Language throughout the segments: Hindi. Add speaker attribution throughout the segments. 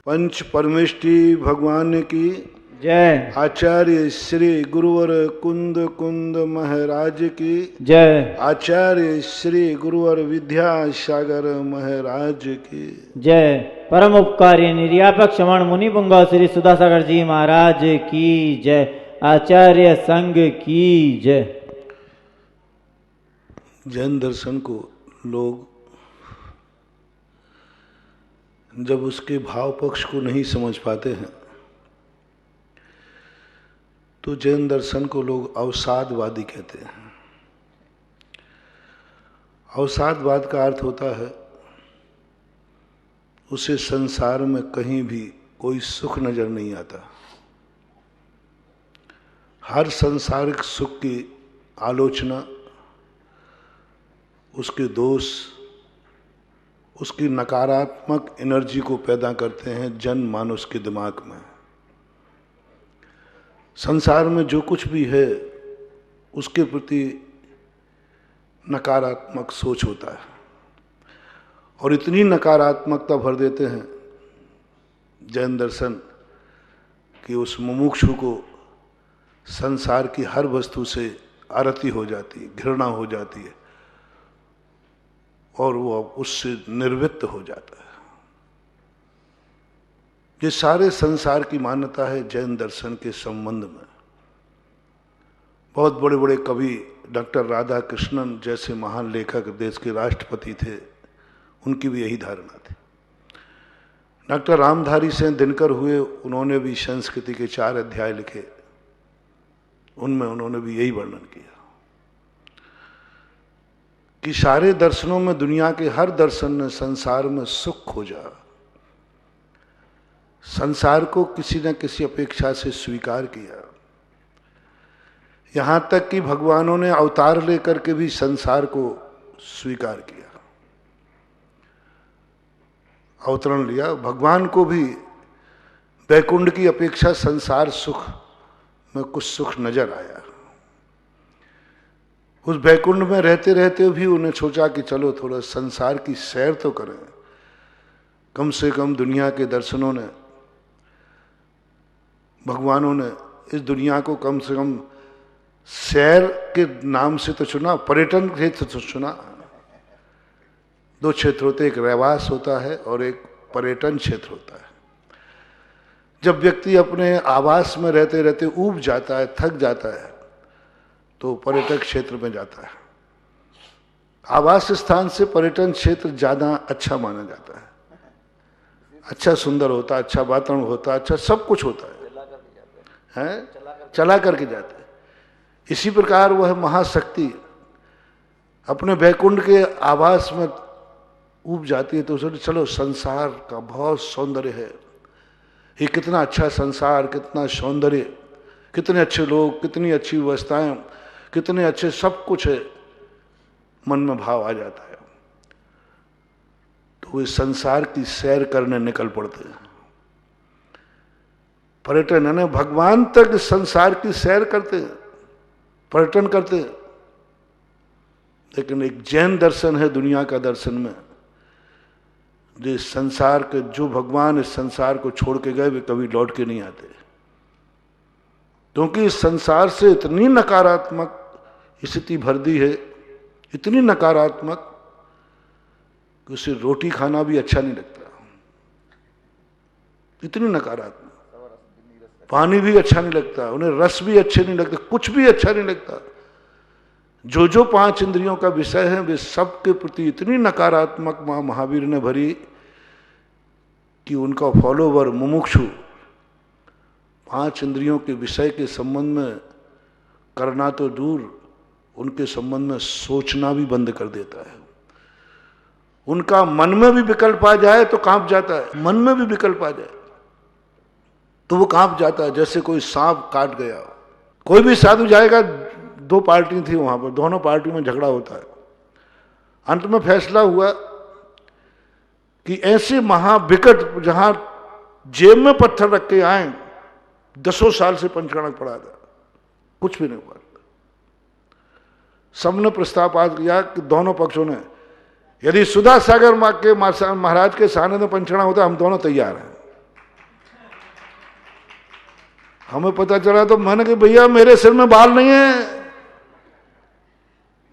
Speaker 1: पंच परमेष्टि भगवान की
Speaker 2: जय।
Speaker 1: आचार्य श्री गुरुवर कुंद कुंद महाराज की
Speaker 2: जय।
Speaker 1: आचार्य श्री गुरुवर विद्यासागर महाराज की
Speaker 2: जय। परम उपकारी निर्यापक श्रवण मुनि पुंगव श्री सुधासागर जी महाराज की जय। आचार्य संघ की जय।
Speaker 1: जैन दर्शन को लोग जब उसके भाव पक्ष को नहीं समझ पाते हैं तो जैन दर्शन को लोग अवसादवादी कहते हैं। अवसादवाद का अर्थ होता है उसे संसार में कहीं भी कोई सुख नजर नहीं आता। हर सांसारिक सुख की आलोचना, उसके दोष, उसकी नकारात्मक एनर्जी को पैदा करते हैं जन मानस के दिमाग में। संसार में जो कुछ भी है उसके प्रति नकारात्मक सोच होता है और इतनी नकारात्मकता भर देते हैं जैन दर्शन कि उस मुमुक्षु को संसार की हर वस्तु से आरती हो जाती है, घृणा हो जाती है और वो उससे निर्वृत्त हो जाता है। ये सारे संसार की मान्यता है जैन दर्शन के संबंध में। बहुत बड़े बड़े कवि डॉक्टर राधा कृष्णन जैसे महान लेखक, देश के राष्ट्रपति थे, उनकी भी यही धारणा थी। डॉक्टर रामधारी सिंह दिनकर हुए, उन्होंने भी संस्कृति के 4 अध्याय लिखे, उनमें उन्होंने भी यही वर्णन किया कि सारे दर्शनों में, दुनिया के हर दर्शन ने संसार में सुख खोजा, संसार को किसी न किसी अपेक्षा से स्वीकार किया। यहां तक कि भगवानों ने अवतार लेकर के भी संसार को स्वीकार किया, अवतरण लिया। भगवान को भी वैकुंठ की अपेक्षा संसार सुख में कुछ सुख नजर आया। उस वैकुंठ में रहते रहते भी उन्हें सोचा कि चलो थोड़ा संसार की सैर तो करें। कम से कम दुनिया के दर्शनों ने, भगवानों ने इस दुनिया को कम से कम सैर के नाम से तो चुना, पर्यटन क्षेत्र तो चुना। 2 क्षेत्र होते, एक रहवास होता है और एक पर्यटन क्षेत्र होता है। जब व्यक्ति अपने आवास में रहते रहते ऊब जाता है, थक जाता है, तो पर्यटक क्षेत्र में जाता है। आवास स्थान से पर्यटन क्षेत्र ज्यादा अच्छा माना जाता है। अच्छा सुंदर होता है, अच्छा वातावरण होता है, अच्छा सब कुछ होता है, चला करके जाते हैं। इसी प्रकार वह महाशक्ति अपने वैकुंठ के आवास में ऊब जाती है तो सोचते चलो संसार का बहुत सौंदर्य है, ये कितना अच्छा संसार, कितना सौंदर्य, कितने अच्छे लोग, कितनी अच्छी व्यवस्थाएं, कितने अच्छे सब कुछ है, मन में भाव आ जाता है। तो वे संसार की सैर करने निकल पड़ते हैं। पर्यटन यानी भगवान तक संसार की सैर करते हैं, पर्यटन करते हैं। लेकिन एक जैन दर्शन है दुनिया का दर्शन में, जो संसार के, जो भगवान इस संसार को छोड़ के गए वे कभी लौट के नहीं आते, क्योंकि इस संसार से इतनी नकारात्मक स्थिति भर दी है, इतनी नकारात्मक कि उसे रोटी खाना भी अच्छा नहीं लगता, इतनी नकारात्मक। पानी भी अच्छा नहीं लगता, उन्हें रस भी अच्छे नहीं लगते, कुछ भी अच्छा नहीं लगता। जो जो 5 इंद्रियों का विषय है वे सब के प्रति इतनी नकारात्मक मां महावीर ने भरी कि उनका फॉलोवर मुमुक्षु 5 इंद्रियों के विषय के संबंध में करना तो दूर, उनके संबंध में सोचना भी बंद कर देता है। उनका मन में भी विकल्प आ जाए तो कांप जाता है, मन में भी विकल्प आ जाए तो वो कांप जाता है, जैसे कोई सांप काट गया। कोई भी साधु जाएगा, 2 पार्टी थी वहां पर, दोनों पार्टी में झगड़ा होता है। अंत में फैसला हुआ कि ऐसे महाविकट, जहां जेब में पत्थर रख के आए, 10 साल से पंचकर्णक पड़ा था, कुछ भी नहीं हुआ। सबने प्रस्ताव पास किया कि दोनों पक्षों ने, यदि सुधासागर के महाराज के सानिध्य में पंचकर्णक होता हम दोनों तैयार हैं। हमें पता चला तो मैंने कहा भैया मेरे सिर में बाल नहीं है।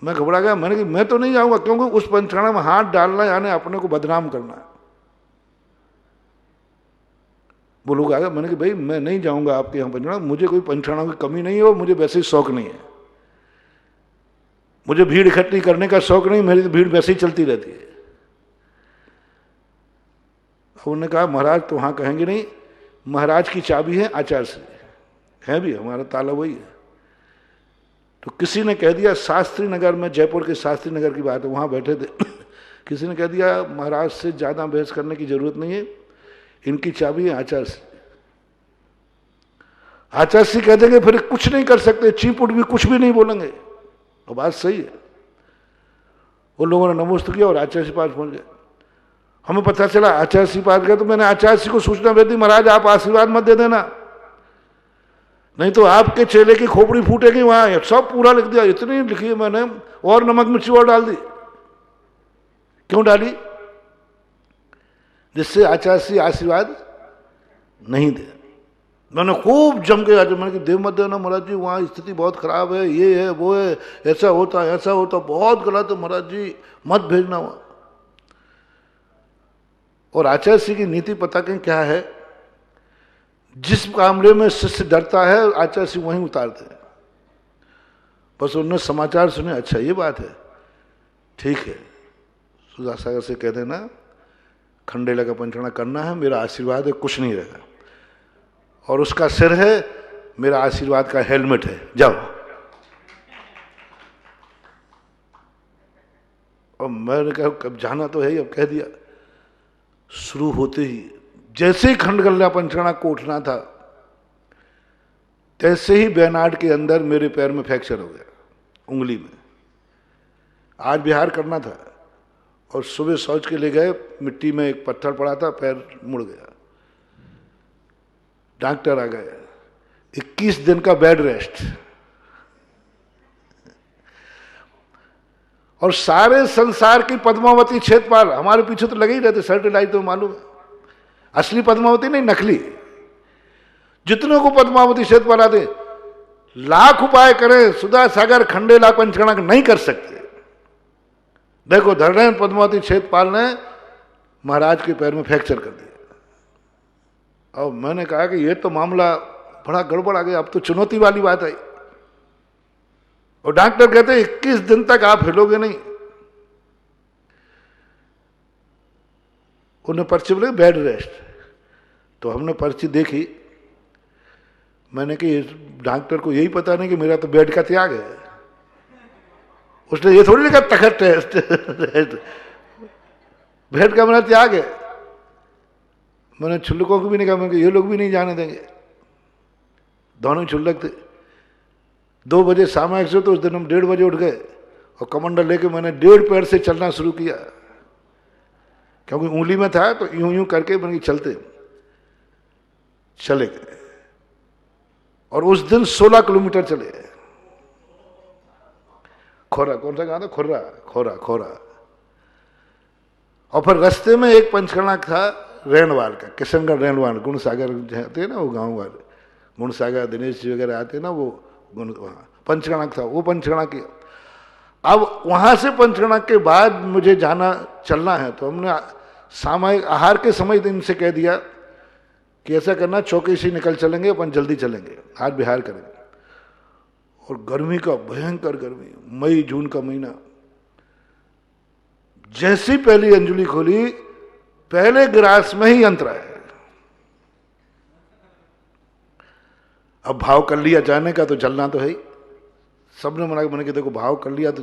Speaker 1: मैं घबरा गया, मैंने कहा मैं तो नहीं जाऊंगा, क्योंकि उस पंचकर्णा में हाथ डालना यानी अपने को बदनाम करना है। वो लोग आ गए, मैंने कहा भाई मैं नहीं जाऊंगा आपके यहाँ पंचकर्णा, मुझे कोई पंचकर्णाओं की कमी नहीं है और मुझे वैसे ही शौक नहीं है, मुझे भीड़ इकट्ठी करने का शौक नहीं, मेरी तो भीड़ वैसे ही चलती रहती है। उन्होंने कहा महाराज तो वहां कहेंगे नहीं, महाराज की चाबी है आचार्य से है, भी हमारा ताला वही है। तो किसी ने कह दिया शास्त्री नगर में, जयपुर के शास्त्री नगर की बात है, वहां बैठे थे किसी ने कह दिया महाराज से ज्यादा बहस करने की जरूरत नहीं है, इनकी चाबी है आचार्य से। आचार्य से कह देंगे फिर कुछ नहीं कर सकते, चीपुट भी कुछ भी नहीं बोलेंगे। और बात सही है। उन लोगों ने नमोस्त किया और आचार्य के पास पहुंच गए। हमें पता चला आचार्य के पास गए तो मैंने आचार्य को सूचना भेज दी, महाराज आप आशीर्वाद मत दे देना, नहीं तो आपके चेले की खोपड़ी फूटेगी। वहां सब पूरा लिख दिया, इतनी लिखी है मैंने, और नमक मिर्ची और डाल दी। क्यों डाली? जिससे आचार्य आशीर्वाद नहीं दे। मैंने खूब जम के आज मैंने देव मत देना महाराज जी, वहाँ स्थिति बहुत खराब है, ये है वो है, ऐसा होता बहुत गलत है महाराज जी, मत भेजना वहाँ। और आचार्य सिंह की नीति पता कहीं क्या है, जिस मामले में शिष्य डरता है आचार्य सिंह वहीं उतारते हैं। बस उन्होंने समाचार सुने, अच्छा ये बात है, ठीक है सुधासागर से कह देना खंडेला का पंचकर्णा करना है, मेरा आशीर्वाद है, कुछ नहीं रहेगा, और उसका सिर है मेरा आशीर्वाद का हेलमेट है, जाओ। और मैंने कहा कब जाना तो है ही, अब कह दिया। शुरू होते ही जैसे ही खंडगल्ला पंचकर्णा को उठना था, तैसे ही बेनाड के अंदर मेरे पैर में फ्रैक्चर हो गया, उंगली में। आज बिहार करना था और सुबह शौच के ले गए, मिट्टी में एक पत्थर पड़ा था, पैर मुड़ गया। डॉक्टर आ गए, 21 दिन का बेड रेस्ट। और सारे संसार की पद्मावती क्षेत्रपाल हमारे पीछे तो लगे ही रहते, सर्टिलाइज तो मालूम है, असली पद्मावती नहीं नकली। जितनों को पद्मावती क्षेत्रपाल आते, लाख उपाय करें सुधासागर खंडेला पंचकर्णा नहीं कर सकते। देखो धरणेन पद्मावती क्षेत्रपाल ने महाराज के पैर में फ्रैक्चर कर दिया। और मैंने कहा कि ये तो मामला बड़ा गड़बड़ आ गया, अब तो चुनौती वाली बात आई। और डॉक्टर कहते 21 दिन तक आप हिलोगे नहीं। उन्हें पर्ची बोले बेड रेस्ट। तो हमने पर्ची देखी, मैंने कि डॉक्टर को यही पता नहीं कि मेरा तो बेड का त्याग है। उसने ये थोड़ी लिखा तखत टेस्ट बेड का मेरा त्याग है। मैंने छुल्लकों को भी नहीं कहा, मैंने ये लोग भी नहीं जाने देंगे। दोनों छुल्लक थे। 2 बजे सामायिक से, तो उस दिन हम 1:30 बजे उठ गए और कमंडल लेके मैंने 1.5 पैर से चलना शुरू किया, क्योंकि उंगली में था तो यूं यूं करके मैंने चलते चले गए। और उस दिन 16 किलोमीटर चले। खोरा, कौन सा गाँव था? खोरा खोरा खोरा। और फिर रास्ते में एक पंचकर्णा था रेणवाल का, किशनगढ़ रेणवाल, गुणसागर जाते हैं ना वो गाँव वाले, गुणसागर दिनेश जी वगैरह आते हैं ना, वो वहाँ पंचकर्णा था, वो पंचकर्णा किया। अब वहां से पंचकर्णा के बाद मुझे जाना चलना है, तो हमने सामयिक आहार के समय इनसे कह दिया कि ऐसा करना, चौकी से निकल चलेंगे, अपन जल्दी चलेंगे, आज बिहार करेंगे। और गर्मी का भयंकर गर्मी, मई जून का महीना। जैसी पहली अंजुली खोली, पहले गिलास में ही अंतर आया। अब भाव कर लिया जाने का तो चलना तो है ही। सबने मना, मैंने कि देखो भाव कर लिया तो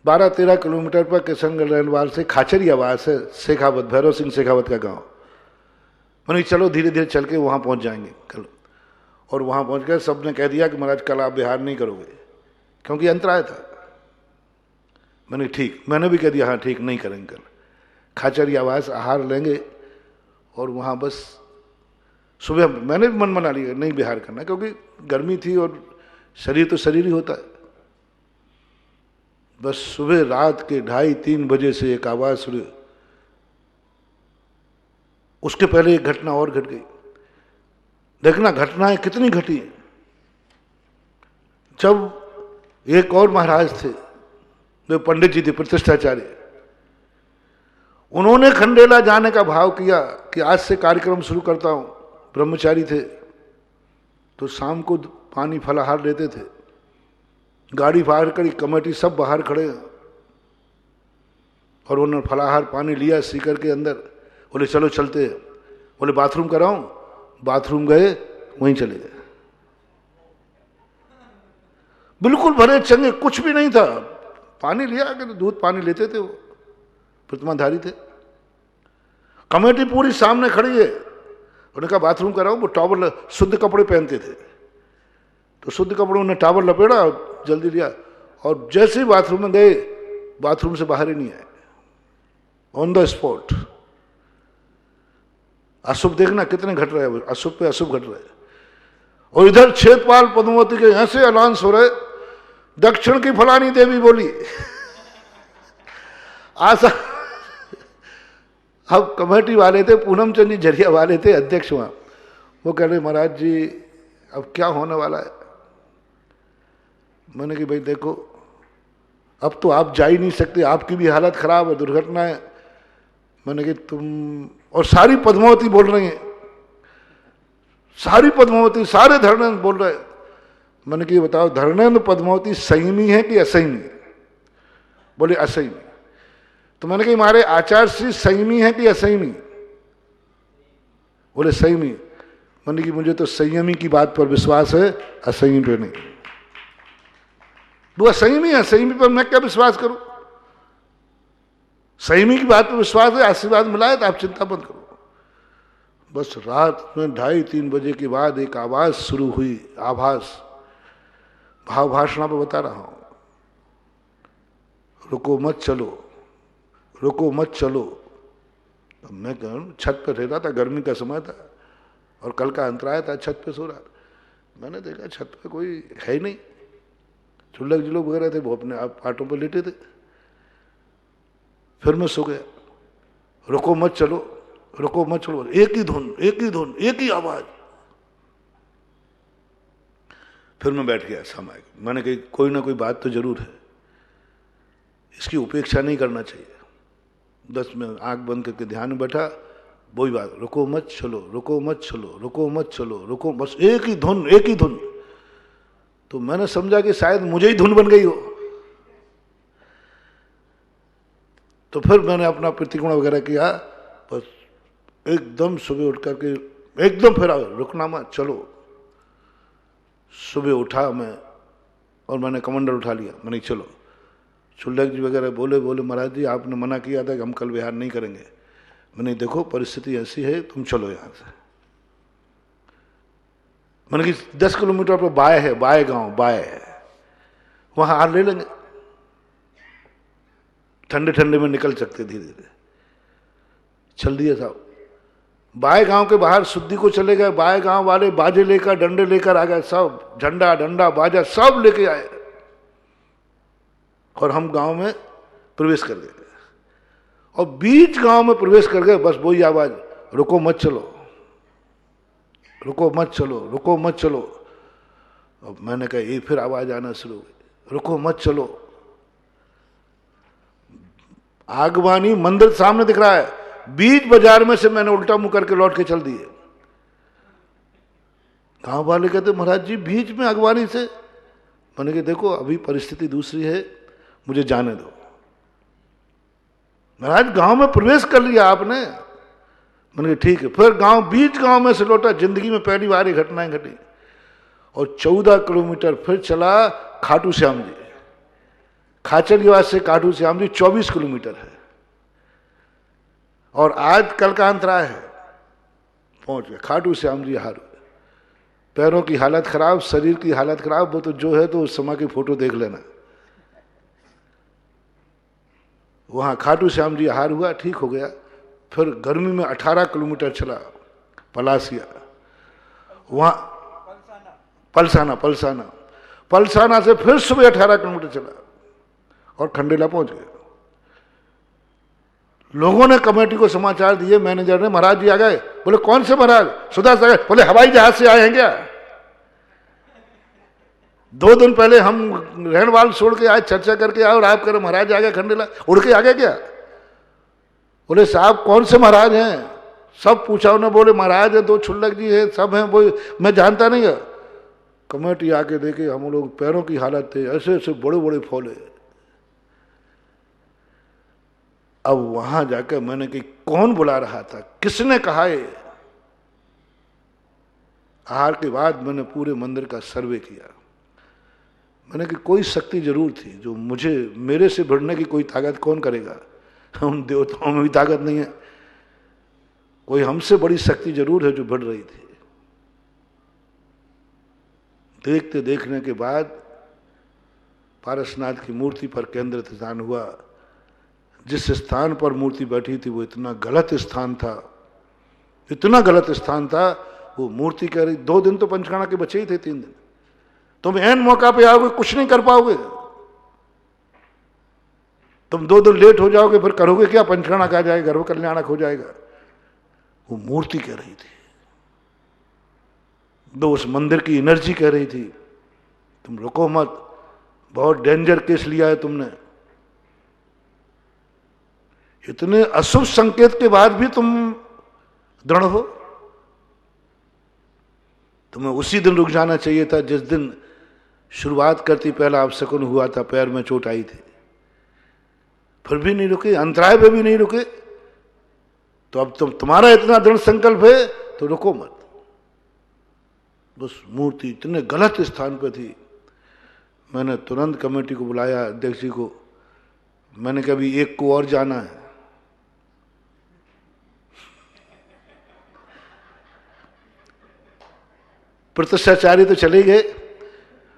Speaker 1: 12-13 किलोमीटर पर किशनगढ़ रेलवाल से खाचरियावास से शेखावत, भैरव सिंह शेखावत का गांव। मैंने चलो धीरे धीरे चल के वहां पहुंच जाएंगे कल। और वहां पहुंच कर सबने कह दिया कि महाराज कल आप बिहार नहीं करोगे, क्योंकि अंतराय था। मैंने ठीक, मैंने भी कह दिया हाँ ठीक, नहीं करेंगे कल। खाचरियावास आहार लेंगे और वहां बस सुबह मैंने भी मन बना लिया नहीं बिहार करना, क्योंकि गर्मी थी और शरीर तो शरीर ही होता है। बस सुबह रात के 2:30-3 बजे से एक आवाज सुनी। उसके पहले एक घटना और घट गई। देखना घटनाएं कितनी घटी। जब एक और महाराज थे जो पंडित जी थे प्रतिष्ठाचार्य, उन्होंने खंडेला जाने का भाव किया कि आज से कार्यक्रम शुरू करता हूं। ब्रह्मचारी थे तो शाम को पानी फलाहार लेते थे। गाड़ी बाहर करी, कमेटी सब बाहर खड़े और उन्होंने फलाहार पानी लिया सीकर के अंदर। बोले चलो चलते हैं। बोले बाथरूम कराऊं? बाथरूम गए, वहीं चले गए। बिल्कुल भरे चंगे, कुछ भी नहीं था। पानी लिया, अगर दूध पानी लेते थे, वो प्रतिमाधारी थे। कमेटी पूरी सामने खड़ी है। उन्होंने कहा बाथरूम कराऊं? वो टॉवल, शुद्ध कपड़े पहनते थे तो शुद्ध कपड़ों ने टॉवल लपेड़ा और जल्दी लिया, और जैसे ही बाथरूम में गए, बाथरूम से बाहर ही नहीं आए, ऑन द स्पॉट। अशुभ देखना कितने घट रहे हैं, अशुभ पे अशुभ घट रहे हैं। और इधर क्षेत्रपाल पद्मावती के ऐसे अनाउंस हो रहे, दक्षिण की फलानी देवी बोली आशा। अब कमेटी वाले थे, पूनम चंद जी झरिया वाले थे अध्यक्ष वहां। वो कह रहे महाराज जी अब क्या होने वाला है? मैंने कि भाई देखो, अब तो आप जा ही नहीं सकते, आपकी भी हालत खराब है, दुर्घटना है। मैंने कि तुम, और सारी पद्मावती बोल रही हैं, सारी पद्मावती, सारे धर्मेंद्र बोल रहे। मैंने कि बताओ धर्मेंद्र पद्मावती संयमी है कि असंयमी? बोले असंयमी। तो मैंने कहा हमारे आचार्य श्री संयमी है कि असंयमी? बोले संयमी। मैंने कि मुझे तो संयमी की बात पर विश्वास है, असंयमी पे नहीं। वो असंयमी है, संयमी पर मैं क्या विश्वास करूं? संयमी की बात पर विश्वास है, आशीर्वाद मिला है तो आप चिंता मत करो। बस रात में 2:30-3 बजे के बाद एक आवाज शुरू हुई, आभास, भाव भाषणा पर बता रहा हूं, रुको मत चलो, रुको मत चलो। तो मैं कहूँ छत पर रह रहा था, गर्मी का समय था और कल का अंतराय था, छत पे सो रहा था। मैंने देखा छत पे कोई है ही नहीं, चुल्लक जी लोग वगैरह थे, वो अपने आप पाटों पर लेटे थे। फिर मैं सो गया। रुको मत चलो, रुको मत चलो, एक ही धुन, एक ही धुन, एक ही आवाज। फिर मैं बैठ गया सामायिक। मैंने कही कोई ना कोई बात तो जरूर है, इसकी उपेक्षा नहीं करना चाहिए। 10 मिनट आंख बंद करके ध्यान में बैठा, वही बात, रुको मत चलो, रुको मत चलो, रुको मत चलो, रुको, बस एक ही धुन, एक ही धुन। तो मैंने समझा कि शायद मुझे ही धुन बन गई हो। तो फिर मैंने अपना प्रतिकोण वगैरह किया, बस एकदम सुबह उठ करके एकदम फिर रुकना मत, चलो। सुबह उठा मैं और मैंने कमंडल उठा लिया। मैंने चलो। चुल्लक जी वगैरह बोले महाराज जी आपने मना किया था कि हम कल विहार नहीं करेंगे। मैंने देखो परिस्थिति ऐसी है, तुम चलो यहां से। मैंने कि 10 किलोमीटर पर बाय है, बाय गांव, बाय है, वहां हार ले लेंगे, ठंडे ठंडे में निकल सकते धीरे धीरे। चल दिया साहब। बाय गांव के बाहर शुद्धि को चले गए। बाय गांव वाले बाजे लेकर, डंडे लेकर आ गए, सब झंडा डंडा बाजा सब लेके आए और हम गांव में प्रवेश कर गए। और बीच गांव में प्रवेश कर गए, बस वही आवाज, रुको मत चलो, रुको मत चलो, रुको मत चलो। अब मैंने कहा ये फिर आवाज आना शुरू हो गई, रुको मत चलो। आगवानी मंदिर सामने दिख रहा है, बीच बाजार में से मैंने उल्टा मुंह करके लौट के चल दिए। गांव वाले कहते महाराज जी बीच में आगवानी से। मैंने कहा देखो अभी परिस्थिति दूसरी है, मुझे जाने दो। महाराज गांव में प्रवेश कर लिया आपने। मैंने कहा ठीक है। फिर गांव, बीच गांव में से लौटा। जिंदगी में पहली बार ये घटनाएं घटी। और 14 किलोमीटर फिर चला खाटू श्याम जी। खाचरियावास से खाटू श्याम जी 24 किलोमीटर है। और आज कल का अंतराय है, पहुंच गए खाटू श्याम जी। हार पैरों की हालत खराब, शरीर की हालत खराब, वो तो जो है तो उस समय की फोटो देख लेना। वहां खाटू श्याम जी हार हुआ, ठीक हो गया। फिर गर्मी में 18 किलोमीटर चला पलासिया, वहां पलसाना से फिर सुबह 18 किलोमीटर चला और खंडेला पहुंच गया। लोगों ने कमेटी को समाचार दिए, मैनेजर ने, महाराज जी आ गए। बोले कौन से महाराज? सुधा सागर। बोले हवाई जहाज से आए हैं क्या? 2 दिन पहले हम रहनवाल छोड़ के आए, चर्चा करके आए, और आप कह रहे महाराज आ गए, खंडेला उड़ के आ गए क्या? बोले साहब कौन से महाराज हैं? सब पूछा उन्होंने। बोले महाराज है, 2 छुल्लक जी है, सब हैं, वो मैं जानता नहीं है। कमेटी आके देखे, हम लोग पैरों की हालत थे, ऐसे ऐसे बड़े बड़े फौले। अब वहां जाकर मैंने कि कौन बुला रहा था, किसने कहा ये? आहार के बाद मैंने पूरे मंदिर का सर्वे किया। मैंने कि कोई शक्ति जरूर थी जो मुझे, मेरे से भिड़ने की कोई ताकत कौन करेगा? हम देवताओं में भी ताकत नहीं है। कोई हमसे बड़ी शक्ति जरूर है जो भिड़ रही थी। देखते देखने के बाद पारसनाथ की मूर्ति पर केंद्रित ध्यान हुआ। जिस स्थान पर मूर्ति बैठी थी वो इतना गलत स्थान था, इतना गलत स्थान था। वो मूर्ति कह रही 2 दिन तो पंचकाना के बचे ही थे, 3 दिन। तुम एन मौका पे आओगे, कुछ नहीं कर पाओगे। तुम 2 दिन लेट हो जाओगे, फिर करोगे क्या? पंचकाना कहा जाएगा, गर्भ कल्याणक हो जाएगा। वो मूर्ति कह रही थी, उस मंदिर की एनर्जी कह रही थी तुम रुको मत, बहुत डेंजर केस लिया है तुमने। इतने अशुभ संकेत के बाद भी तुम दृढ़ हो। तुम्हें उसी दिन रुक जाना चाहिए था जिस दिन शुरुआत करती पहला अपशकुन हुआ था, पैर में चोट आई थी। फिर भी नहीं रुके, अंतराय पे भी नहीं रुके। तो अब तुम्हारा इतना दृढ़ संकल्प है तो रुको मत। बस मूर्ति इतने गलत स्थान पर थी। मैंने तुरंत कमेटी को बुलाया, अध्यक्ष जी को। मैंने कहा अभी एक को और जाना है। प्रतिष्ठाचार्य तो चले गए,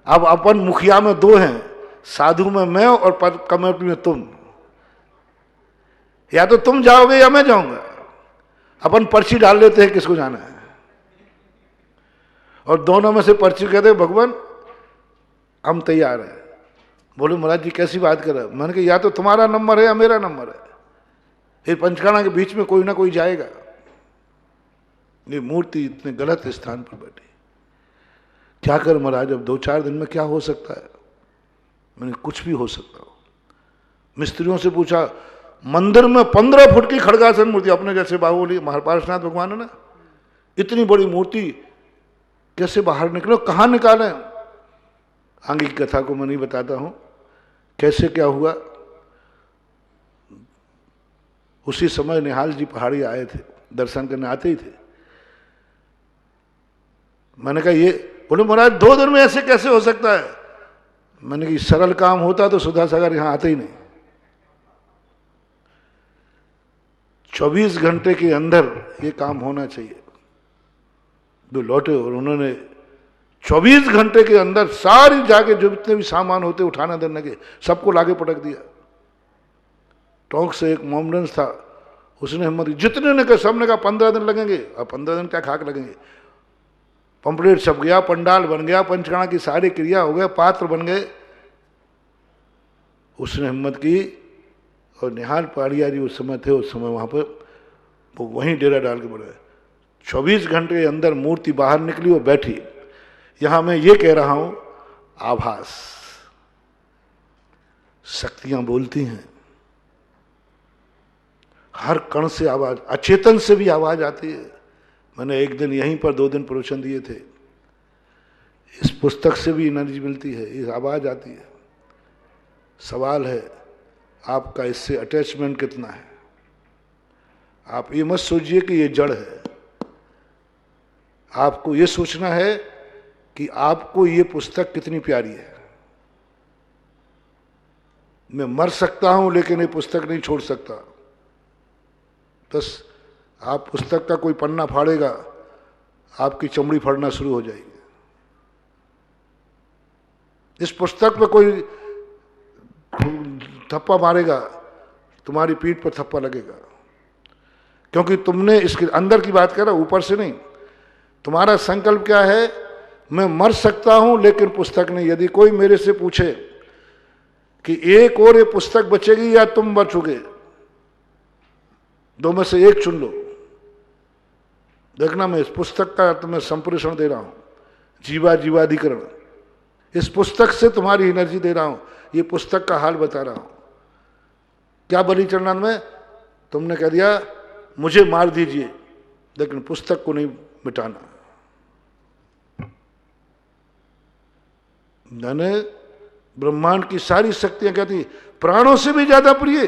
Speaker 1: अब अपन मुखिया में 2 हैं, साधु में मैं और कमेटी में तुम। या तो तुम जाओगे या मैं जाऊंगा। अपन पर्ची डाल लेते हैं किसको जाना है, और दोनों में से पर्ची कहते हैं भगवान हम तैयार हैं। बोले महाराज जी कैसी बात कर रहे? मैंने कहा या तो तुम्हारा नंबर है या मेरा नंबर है, फिर पंचकाना के बीच में कोई ना कोई जाएगा। ये मूर्ति इतने गलत स्थान पर बैठी, क्या कर महाराज? अब 2-4 दिन में क्या हो सकता है? मैंने कुछ भी हो सकता हो। मिस्त्रियों से पूछा, मंदिर में 15 फुट की खड़गासन मूर्ति, अपने जैसे बाहुबली पारसनाथ भगवान है ना, इतनी बड़ी मूर्ति कैसे बाहर निकलो, कहाँ निकालें? आगे की कथा को मैं नहीं बताता हूं कैसे क्या हुआ। उसी समय निहाल जी पहाड़ी आए थे, दर्शन करने आते ही थे। मैंने कहा ये, बोले महाराज 2 दिन में ऐसे कैसे हो सकता है? मैंने कहा सरल काम होता तो सुधा सागर यहां आते ही नहीं। 24 घंटे के अंदर ये काम होना चाहिए। जो लौटे और उन्होंने 24 घंटे के अंदर सारी जाके जो जितने भी सामान होते उठाना देने के सबको लाके पटक दिया। टोंक से एक मोमडंस था, उसने हिम्मत, जितने ने कहा सबने कहा 15 दिन लगेंगे। अब 15 दिन क्या खाक लगेंगे? पंपलेट छप गया, पंडाल बन गया, पंचकाना की सारी क्रिया हो गया, पात्र बन गए। उसने हिम्मत की और निहाल पहाड़िया जी उस समय थे, उस समय वहां पर वो वहीं डेरा डाल के बढ़े। 24 घंटे के अंदर मूर्ति बाहर निकली और बैठी। यहां मैं ये कह रहा हूं, आभास, शक्तियां बोलती हैं। हर कण से आवाज, अचेतन से भी आवाज आती है। मैंने एक दिन यहीं पर 2 दिन प्रवचन दिए थे। इस पुस्तक से भी एनर्जी मिलती है, ये आवाज आती है। सवाल है आपका इससे अटैचमेंट कितना है। आप ये मत सोचिए कि ये जड़ है। आपको ये सोचना है कि आपको ये पुस्तक कितनी प्यारी है। मैं मर सकता हूं लेकिन ये पुस्तक नहीं छोड़ सकता। बस आप पुस्तक का कोई पन्ना फाड़ेगा, आपकी चमड़ी फाड़ना शुरू हो जाएगी। इस पुस्तक पे कोई थप्पा मारेगा, तुम्हारी पीठ पर थप्पा लगेगा, क्योंकि तुमने इसके अंदर की बात कर रहा, ऊपर से नहीं। तुम्हारा संकल्प क्या है? मैं मर सकता हूं लेकिन पुस्तक नहीं। यदि कोई मेरे से पूछे कि एक और ये पुस्तक बचेगी या तुम बचोगे, दो में से एक चुन लो। देखना, मैं इस पुस्तक का तुम्हें संप्रेषण दे रहा हूं, जीवा जीवाधिकरण, इस पुस्तक से तुम्हारी एनर्जी दे रहा हूं, ये पुस्तक का हाल बता रहा हूं। क्या बलि चरण में तुमने कह दिया मुझे मार दीजिए, लेकिन पुस्तक को नहीं मिटाना। मैंने ब्रह्मांड की सारी शक्तियां कहती प्राणों से भी ज्यादा प्रिय,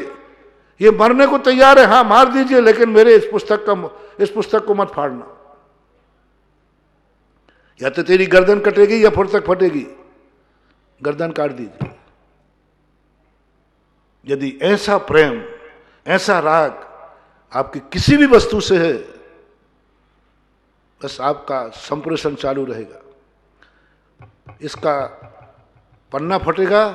Speaker 1: ये मरने को तैयार है, हां मार दीजिए, लेकिन मेरे इस पुस्तक को मत फाड़ना। या तो तेरी गर्दन कटेगी या पुस्तक फटेगी, गर्दन काट दीजिए। यदि ऐसा प्रेम, ऐसा राग आपकी किसी भी वस्तु से है, बस आपका संप्रेषण चालू रहेगा। इसका पन्ना फटेगा,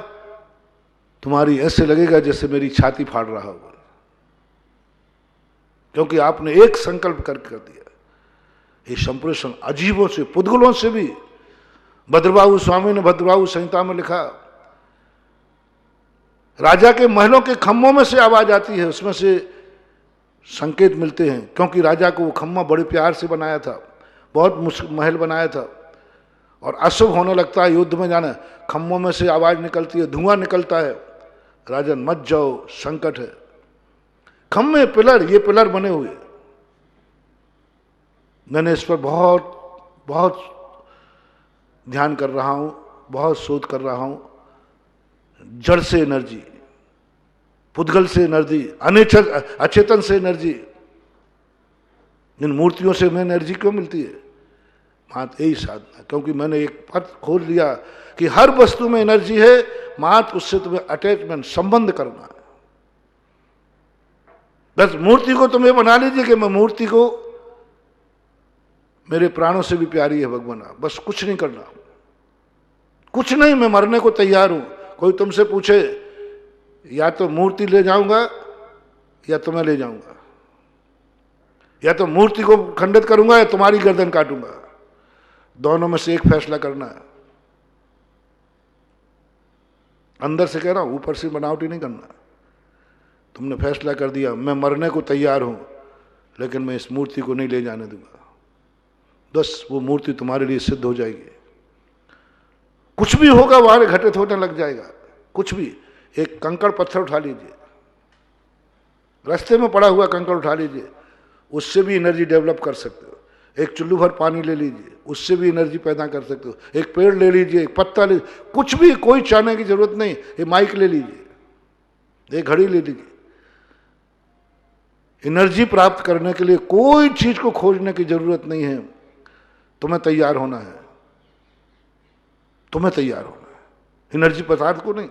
Speaker 1: तुम्हारी ऐसे लगेगा जैसे मेरी छाती फाड़ रहा होगा, क्योंकि आपने एक संकल्प करके कर दिया। ये संप्रेषण अजीबों से, पुद्गलों से भी, भद्रबाहु स्वामी ने भद्रबाहु संहिता में लिखा, राजा के महलों के खम्भों में से आवाज आती है, उसमें से संकेत मिलते हैं, क्योंकि राजा को वो खम्भा बड़े प्यार से बनाया था, बहुत महल बनाया था, और अशुभ होने लगता है युद्ध में जाना, खम्भों में से आवाज निकलती है, धुआं निकलता है, राजन मत जाओ, संकट है। खम्भे पिलर, ये पिलर बने हुए, मैंने इस पर बहुत बहुत ध्यान कर रहा हूं, बहुत शोध कर रहा हूं। जड़ से एनर्जी, पुद्गल से एनर्जी, अचेतन से एनर्जी, इन मूर्तियों से हमें एनर्जी क्यों मिलती है? मात्र यही साधना, क्योंकि मैंने एक पथ खोल लिया कि हर वस्तु में एनर्जी है, मात्र उससे तुम्हें अटैचमेंट, संबंध करना है। बस मूर्ति को तुम्हें बना लीजिए कि मैं मूर्ति को, मेरे प्राणों से भी प्यारी है भगवान, बस कुछ नहीं करना, कुछ नहीं, मैं मरने को तैयार हूं। कोई तुमसे पूछे या तो मूर्ति ले जाऊंगा या तुम्हें ले जाऊंगा, या तो मूर्ति को खंडित करूंगा या तुम्हारी गर्दन काटूंगा, दोनों में से एक फैसला करना है। अंदर से कह रहा हूं, ऊपर से बनावटी नहीं करना। तुमने फैसला कर दिया मैं मरने को तैयार हूं, लेकिन मैं इस मूर्ति को नहीं ले जाने दूंगा, बस वो मूर्ति तुम्हारे लिए सिद्ध हो जाएगी। कुछ भी होगा वहां घटित होने लग जाएगा, कुछ भी। एक कंकड़ पत्थर उठा लीजिए, रास्ते में पड़ा हुआ कंकड़ उठा लीजिए, उससे भी एनर्जी डेवलप कर सकते हो। एक चुल्लू भर पानी ले लीजिए, उससे भी एनर्जी पैदा कर सकते हो। एक पेड़ ले लीजिए, एक पत्ता ले, कुछ भी, कोई चाहने की जरूरत नहीं। एक माइक ले लीजिए, एक घड़ी ले लीजिए। एनर्जी प्राप्त करने के लिए कोई चीज को खोजने की जरूरत नहीं है, तुम्हें तैयार होना है, तुम्हें तैयार होना है, एनर्जी पदार्थ को नहीं।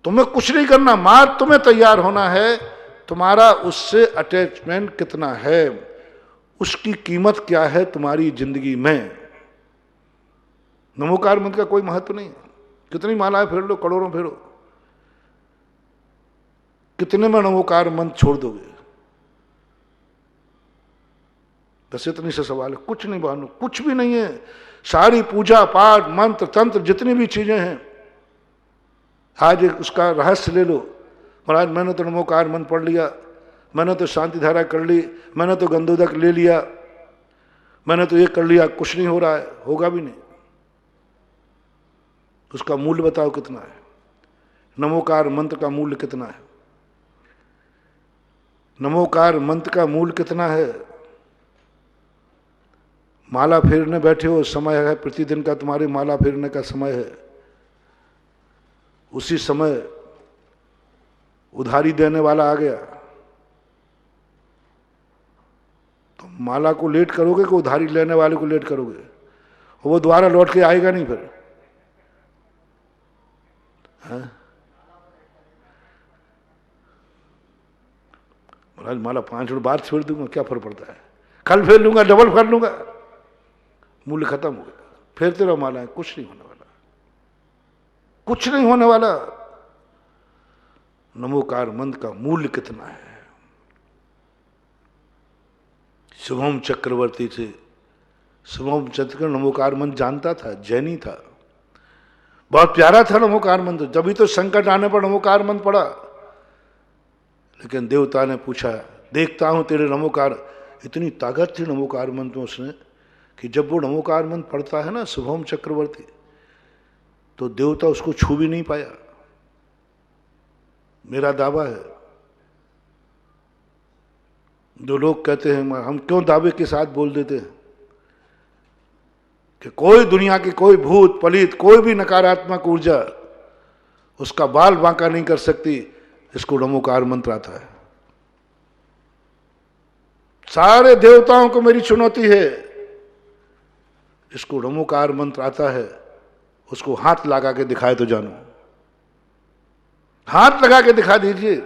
Speaker 1: तुम्हें कुछ नहीं करना, मात्र तुम्हें तैयार होना है। तुम्हारा उससे अटैचमेंट कितना है, उसकी कीमत क्या है तुम्हारी जिंदगी में। नमोकार मंत्र का कोई महत्व नहीं है। कितनी मालाएं फेर लो, करोड़ों फेरो, कितने में नमोकार मंत्र छोड़ दोगे? बस इतनी से सवाल है, कुछ नहीं बहनों, कुछ भी नहीं है। सारी पूजा पाठ, मंत्र तंत्र, जितनी भी चीजें हैं, आज एक उसका रहस्य ले लो। महाराज मैंने तो नमोकार मंत्र पढ़ लिया, मैंने तो शांति धारा कर ली, मैंने तो गंधोदक ले लिया, मैंने तो ये कर लिया, कुछ नहीं हो रहा है, होगा भी नहीं। उसका मूल्य बताओ कितना है? नमोकार मंत्र का मूल्य कितना है? नमोकार मंत्र का मूल्य कितना है? माला फेरने बैठे हो, समय है प्रतिदिन का, तुम्हारे माला फेरने का समय है। उसी समय उधारी देने वाला आ गया, तो माला को लेट करोगे कि उधारी लेने वाले को लेट करोगे? वो दोबारा लौट के आएगा नहीं फिर। महाराज माला 5 मिनट बाद छोड़ दूंगा, क्या फर्क पड़ता है, कल फेर लूंगा, डबल कर लूंगा, मूल्य खत्म हो गया। फेरते रहो माला, कुछ नहीं होने वाला, कुछ नहीं होने वाला। नमोकार मंत्र का मूल्य कितना है? शुभम चक्रवर्ती से, शुभम चक्र नमोकार मंत्र जानता था, जैनी था, बहुत प्यारा था नमोकार मंत्र। जब भी तो संकट आने पर नमोकार मंत्र पड़ा, लेकिन देवता ने पूछा, देखता हूं तेरे नमोकार, इतनी ताकत थी नमोकार मंत्र में उसने कि जब वो नमोकार मंत्र पढ़ता है ना शुभम चक्रवर्ती, तो देवता उसको छू भी नहीं पाया। मेरा दावा है। जो लोग कहते हैं, हम क्यों दावे के साथ बोल देते हैं कि कोई दुनिया की कोई भूत पलित कोई भी नकारात्मक ऊर्जा उसका बाल बांका नहीं कर सकती, इसको नमोकार मंत्र आता है। सारे देवताओं को मेरी चुनौती है, इसको नमोकार मंत्र आता है, उसको हाथ लगा के दिखाए तो जानो। हाथ लगा के दिखा दीजिए।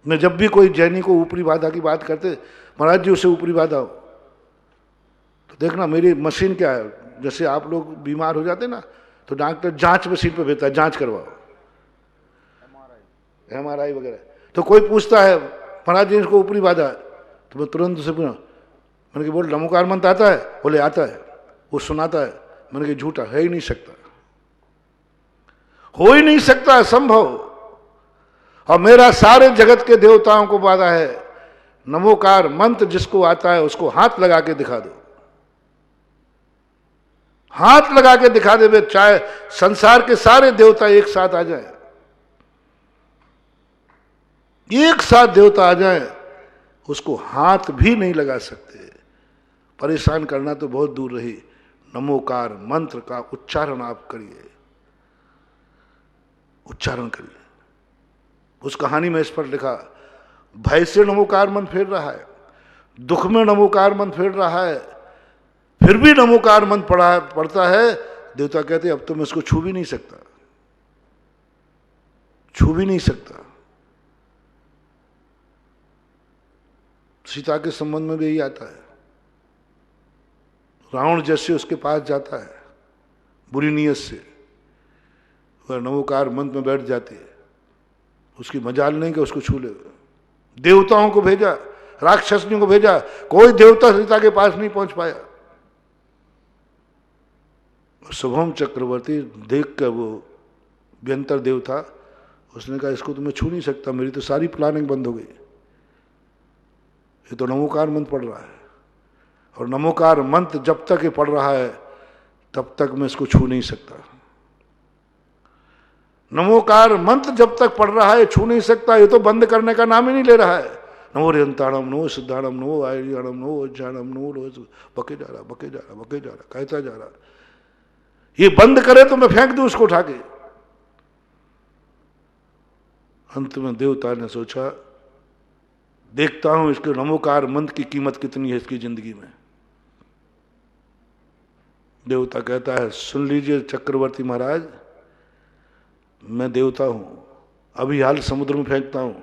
Speaker 1: मैं जब भी कोई जैनी को ऊपरी बाधा की बात करते, महाराज जी उसे ऊपरी बाधा हो, तो देखना मेरी मशीन क्या है, जैसे आप लोग बीमार हो जाते ना तो डॉक्टर जांच मशीन पे भेजता है, जांच करवाओ, MRI वगैरह। तो कोई पूछता है महाराज जी इसको ऊपरी बाधा है, तो मैं तुरंत उसे पूछा, मैंने कि बोल नमोकार मंत्र आता है? बोले आता है। वो सुनाता है। मैंने कि झूठा है ही नहीं सकता, हो ही नहीं सकता, असंभव। और मेरा सारे जगत के देवताओं को वादा है, नमोकार मंत्र जिसको आता है उसको हाथ लगा के दिखा दो, हाथ लगा के दिखा दे, चाहे संसार के सारे देवता एक साथ आ जाए, एक साथ देवता आ जाए, उसको हाथ भी नहीं लगा सकते। परेशान करना तो बहुत दूर रही, नमोकार मंत्र का उच्चारण आप करिए, उच्चारण करिए। उस कहानी में इस पर लिखा, भय से नमोकार मंत्र फेर रहा है, दुख में नमोकार मंत्र फेर रहा है, फिर भी नमोकार मंत्र पढ़ता है। देवता कहते अब तो मैं इसको छू भी नहीं सकता, छू भी नहीं सकता। सीता के संबंध में भी यही आता है। रावण जैसे उसके पास जाता है बुरी नीयत से, वह नमोकार मंत्र में बैठ जाती है, उसकी मजाल नहीं कि उसको छू ले। देवताओं को भेजा, राक्षसनियों को भेजा, कोई देवता सीता के पास नहीं पहुंच पाया। शुभम चक्रवर्ती देख कर वो व्यंतर देव था, उसने कहा इसको तो मैं छू नहीं सकता, मेरी तो सारी प्लानिंग बंद हो गई, ये तो नमोकार मंत्र पढ़ रहा है, और नमोकार मंत्र जब तक ये पढ़ रहा है तब तक मैं इसको छू नहीं सकता। नमोकार मंत्र जब तक पढ़ रहा है छू नहीं सकता, ये तो बंद करने का नाम ही नहीं ले रहा है। नमो रेंताणम, नमो सिद्धाणम, नमो आयरणम, नमो ज्ञानम, नमो बके जा रहा, बके जा रहा, बके जा रहा, कहता जा रहा। ये बंद करे तो मैं फेंक दूं उसको उठा के। अंत में देवता ने सोचा, देखता हूं इसके नमोकार मंत्र की कीमत कितनी है इसकी जिंदगी में। देवता कहता है, सुन लीजिए चक्रवर्ती महाराज, मैं देवता हूं, अभी हाल समुद्र में फेंकता हूं,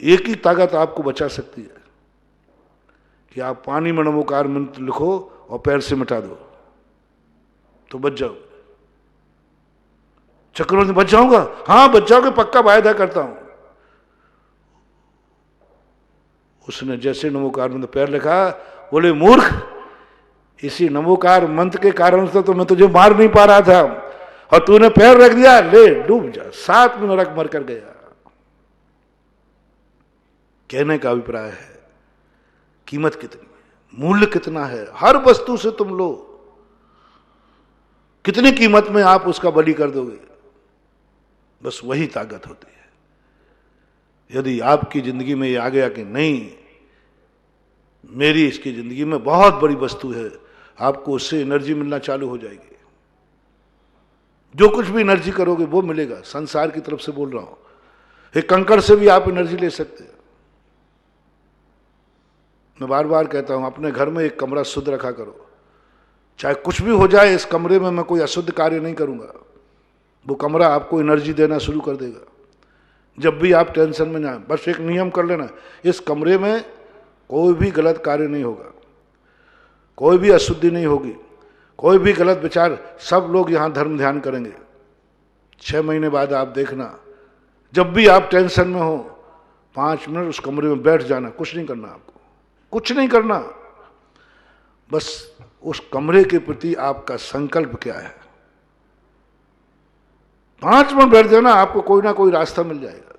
Speaker 1: एक ही ताकत आपको बचा सकती है कि आप पानी में नमोकार मंत्र लिखो और पैर से मिटा दो तो बच जाओ। चक्रवर्ती, बच जाऊंगा? हाँ बच जाओगे, पक्का वायदा करता हूं। उसने जैसे नमोकार मंत्र पैर लिखा, बोले मूर्ख, इसी नमोकार मंत्र के कारण से तो मैं तुझे मार नहीं पा रहा था, और तूने पैर रख दिया, ले डूब जा, 7 में नरक मर कर गया। कहने का अभिप्राय है, कीमत कितनी है, मूल्य कितना है, हर वस्तु से तुम लो, कितनी कीमत में आप उसका बलि कर दोगे, बस वही ताकत होती है। यदि आपकी जिंदगी में ये आ गया कि नहीं, मेरी इसकी जिंदगी में बहुत बड़ी वस्तु है, आपको उससे एनर्जी मिलना चालू हो जाएगी। जो कुछ भी एनर्जी करोगे वो मिलेगा। संसार की तरफ से बोल रहा हूं, एक कंकड़ से भी आप एनर्जी ले सकते हैं। मैं बार बार कहता हूं, अपने घर में एक कमरा शुद्ध रखा करो, चाहे कुछ भी हो जाए, इस कमरे में मैं कोई अशुद्ध कार्य नहीं करूंगा, वो कमरा आपको एनर्जी देना शुरू कर देगा। जब भी आप टेंशन में जाए, बस एक नियम कर लेना, इस कमरे में कोई भी गलत कार्य नहीं होगा, कोई भी अशुद्धि नहीं होगी, कोई भी गलत विचार, सब लोग यहां धर्म ध्यान करेंगे। 6 महीने बाद आप देखना, जब भी आप टेंशन में हो, 5 मिनट उस कमरे में बैठ जाना, कुछ नहीं करना, आपको कुछ नहीं करना, बस उस कमरे के प्रति आपका संकल्प क्या है, 5 मिनट बैठ जाना, आपको कोई ना कोई रास्ता मिल जाएगा।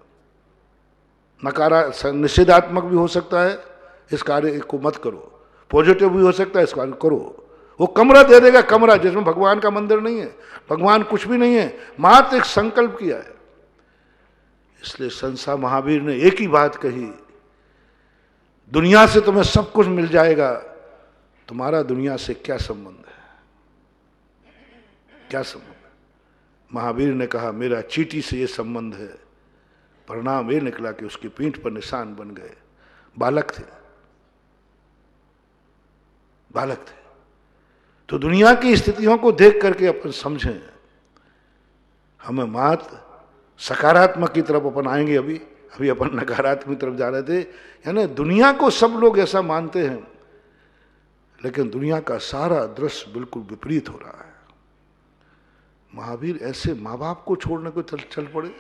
Speaker 1: निषेधात्मक भी हो सकता है, इस कार्य को मत करो। पॉजिटिव भी हो सकता है, इस कार्य करो। वो कमरा दे देगा, कमरा जिसमें भगवान का मंदिर नहीं है, भगवान कुछ भी नहीं है, मात्र एक संकल्प किया है। इसलिए संसा महावीर ने एक ही बात कही, दुनिया से तुम्हें सब कुछ मिल जाएगा, तुम्हारा दुनिया से क्या संबंध है, क्या संबंध है? महावीर ने कहा मेरा चींटी से ये संबंध है। परिणाम ये निकला कि उसकी पीठ पर निशान बन गए। बालक थे, बालक थे। तो दुनिया की स्थितियों को देख करके अपन समझें, हमें मात्र सकारात्मक की तरफ अपन आएंगे। अभी अपन नकारात्मक की तरफ जा रहे थे। यानी दुनिया को सब लोग ऐसा मानते हैं, लेकिन दुनिया का सारा दृश्य बिल्कुल विपरीत हो रहा है। महावीर ऐसे माँ बाप को छोड़ने को चल पड़े,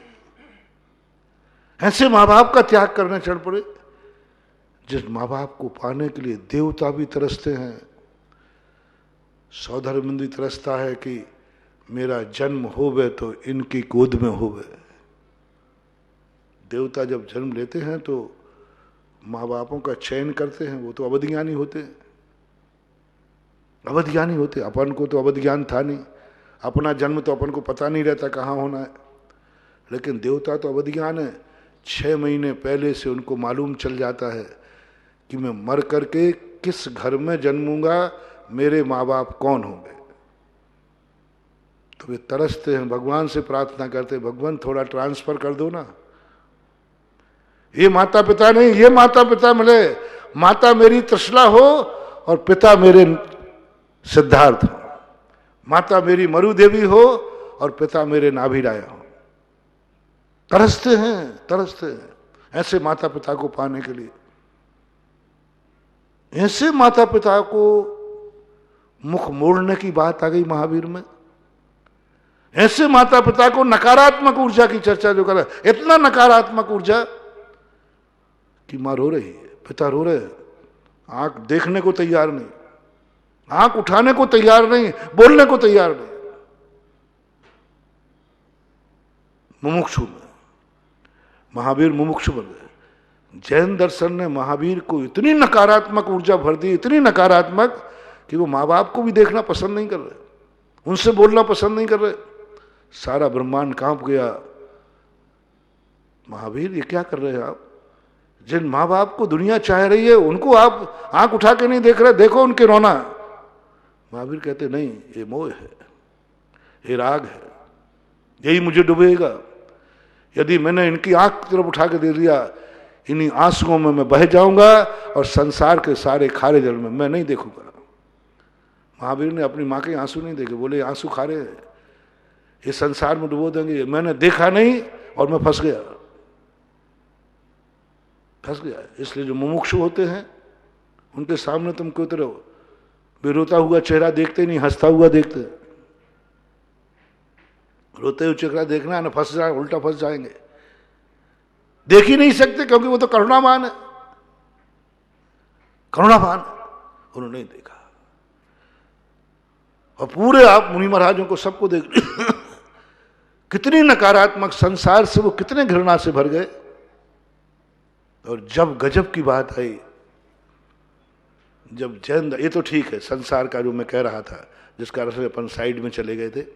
Speaker 1: ऐसे माँ बाप का त्याग करने चल पड़े, जिस माँ बाप को पाने के लिए देवता भी तरसते हैं। सौधर्मिंदी तरसता है कि मेरा जन्म होवे तो इनकी गोद में होवे। देवता जब जन्म लेते हैं तो माँ बापों का चयन करते हैं, वो तो अवध ज्ञानी होते हैं, अवध ज्ञानी होते। अपन को तो अवध ज्ञान था नहीं, अपना जन्म तो अपन को पता नहीं रहता कहाँ होना है, लेकिन देवता तो अवध ज्ञान है। 6 महीने पहले से उनको मालूम चल जाता है कि मैं मर करके किस घर में जन्मूंगा, मेरे माँ बाप कौन होंगे। तो वे तरसते हैं, भगवान से प्रार्थना करते, भगवान थोड़ा ट्रांसफर कर दो ना, ये माता पिता नहीं, ये माता पिता मिले, माता मेरी त्रिशला हो और पिता मेरे सिद्धार्थ हो, माता मेरी मरुदेवी हो और पिता मेरे नाभिराया हो। तरसते हैं, तरसते हैं ऐसे माता पिता को पाने के लिए। ऐसे माता पिता को मुख मोड़ने की बात आ गई महावीर में। ऐसे माता पिता को नकारात्मक ऊर्जा की चर्चा जो कर रहा है, इतना नकारात्मक ऊर्जा कि मां रो रही है, पिता रो रहे हैं, आंख देखने को तैयार नहीं, आंख उठाने को तैयार नहीं, बोलने को तैयार नहीं। मुमुक्षु में महावीर मुमुक्षु बन गए। जैन दर्शन ने महावीर को इतनी नकारात्मक ऊर्जा भर दी, इतनी नकारात्मक कि वो माँ बाप को भी देखना पसंद नहीं कर रहे, उनसे बोलना पसंद नहीं कर रहे। सारा ब्रह्मांड कांप गया। महावीर ये क्या कर रहे हैं आप? जिन माँ बाप को दुनिया चाह रही है उनको आप आंख उठा के नहीं देख रहे, देखो उनके रोना। महावीर कहते नहीं, ये मोह है, ये राग है, यही मुझे डुबेगा। यदि मैंने इनकी आंख की तरफ उठा के दे दिया, इन्हीं आंसुओं में मैं बह जाऊंगा और संसार के सारे खारे जल में मैं नहीं देखूंगा। महावीर ने अपनी माँ के आंसू नहीं देखे, बोले आंसू खारे हैं, ये संसार में डुबो देंगे। मैंने देखा नहीं और मैं फंस गया, फंस गया। इसलिए जो मुमुक्षु होते हैं उनके सामने तुम क्यों उतरो? वे रोता हुआ चेहरा देखते नहीं, हंसता हुआ देखते। रोते हुए चेहरा देखना है ना, फंस जाए, उल्टा फंस जाएंगे। देख ही नहीं सकते क्योंकि वो तो करुणावान है, करुणावान है। उन्होंने नहीं देखा। और पूरे आप मुनि महाराजों को सबको देख कितनी नकारात्मक संसार से वो कितने घृणा से भर गए। और जब गजब की बात आई, जब जैन, ये तो ठीक है संसार का जो मैं कह रहा था, जिसका अर्थ अपन साइड में चले गए थे,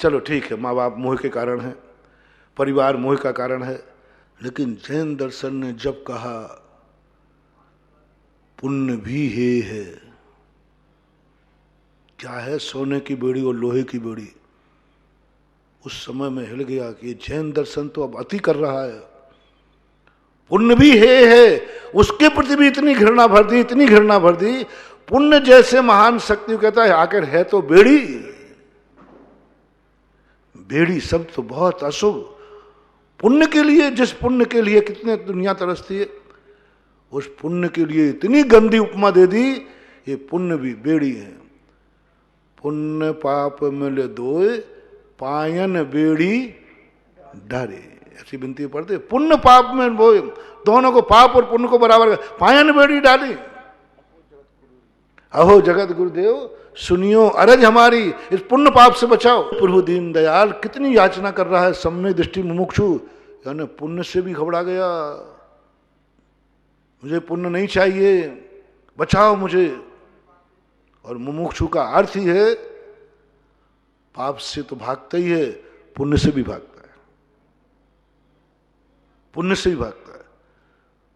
Speaker 1: चलो ठीक है, माँ बाप मोह के कारण है, परिवार मोह का कारण है। लेकिन जैन दर्शन ने जब कहा पुण्य भी है, क्या है सोने की बेड़ी और लोहे की बेड़ी, उस समय में हिल गया कि जैन दर्शन तो अब अति कर रहा है। पुण्य भी है, उसके प्रति भी इतनी घृणा भर दी, इतनी घृणा भर दी। पुण्य जैसे महान शक्ति कहता है, आखिर है तो बेड़ी, बेड़ी शब्द तो बहुत अशुभ। पुण्य के लिए, जिस पुण्य के लिए कितने दुनिया तरसती है, उस पुण्य के लिए इतनी गंदी उपमा दे दी। ये पुण्य भी बेड़ी है। पुण्य पाप मिले दोय, पायन बेड़ी डारे, ऐसी बिनती पढ़ते। पुण्य पाप में वो दोनों को, पाप और पुण्य को बराबर, पायन बेड़ी डाली। अहो जगत गुरुदेव, सुनियो अरज हमारी, इस पुण्य पाप से बचाओ। प्रभु दीन दयाल कितनी याचना कर रहा है, सम्य दृष्टि मुमुक्षु, यानी पुण्य से भी घबरा गया, मुझे पुण्य नहीं चाहिए, बचाओ मुझे। और मुमुक्षु का अर्थ ही है पाप से तो भागता ही है, पुण्य से भी भागता है, पुण्य से भी भागता है।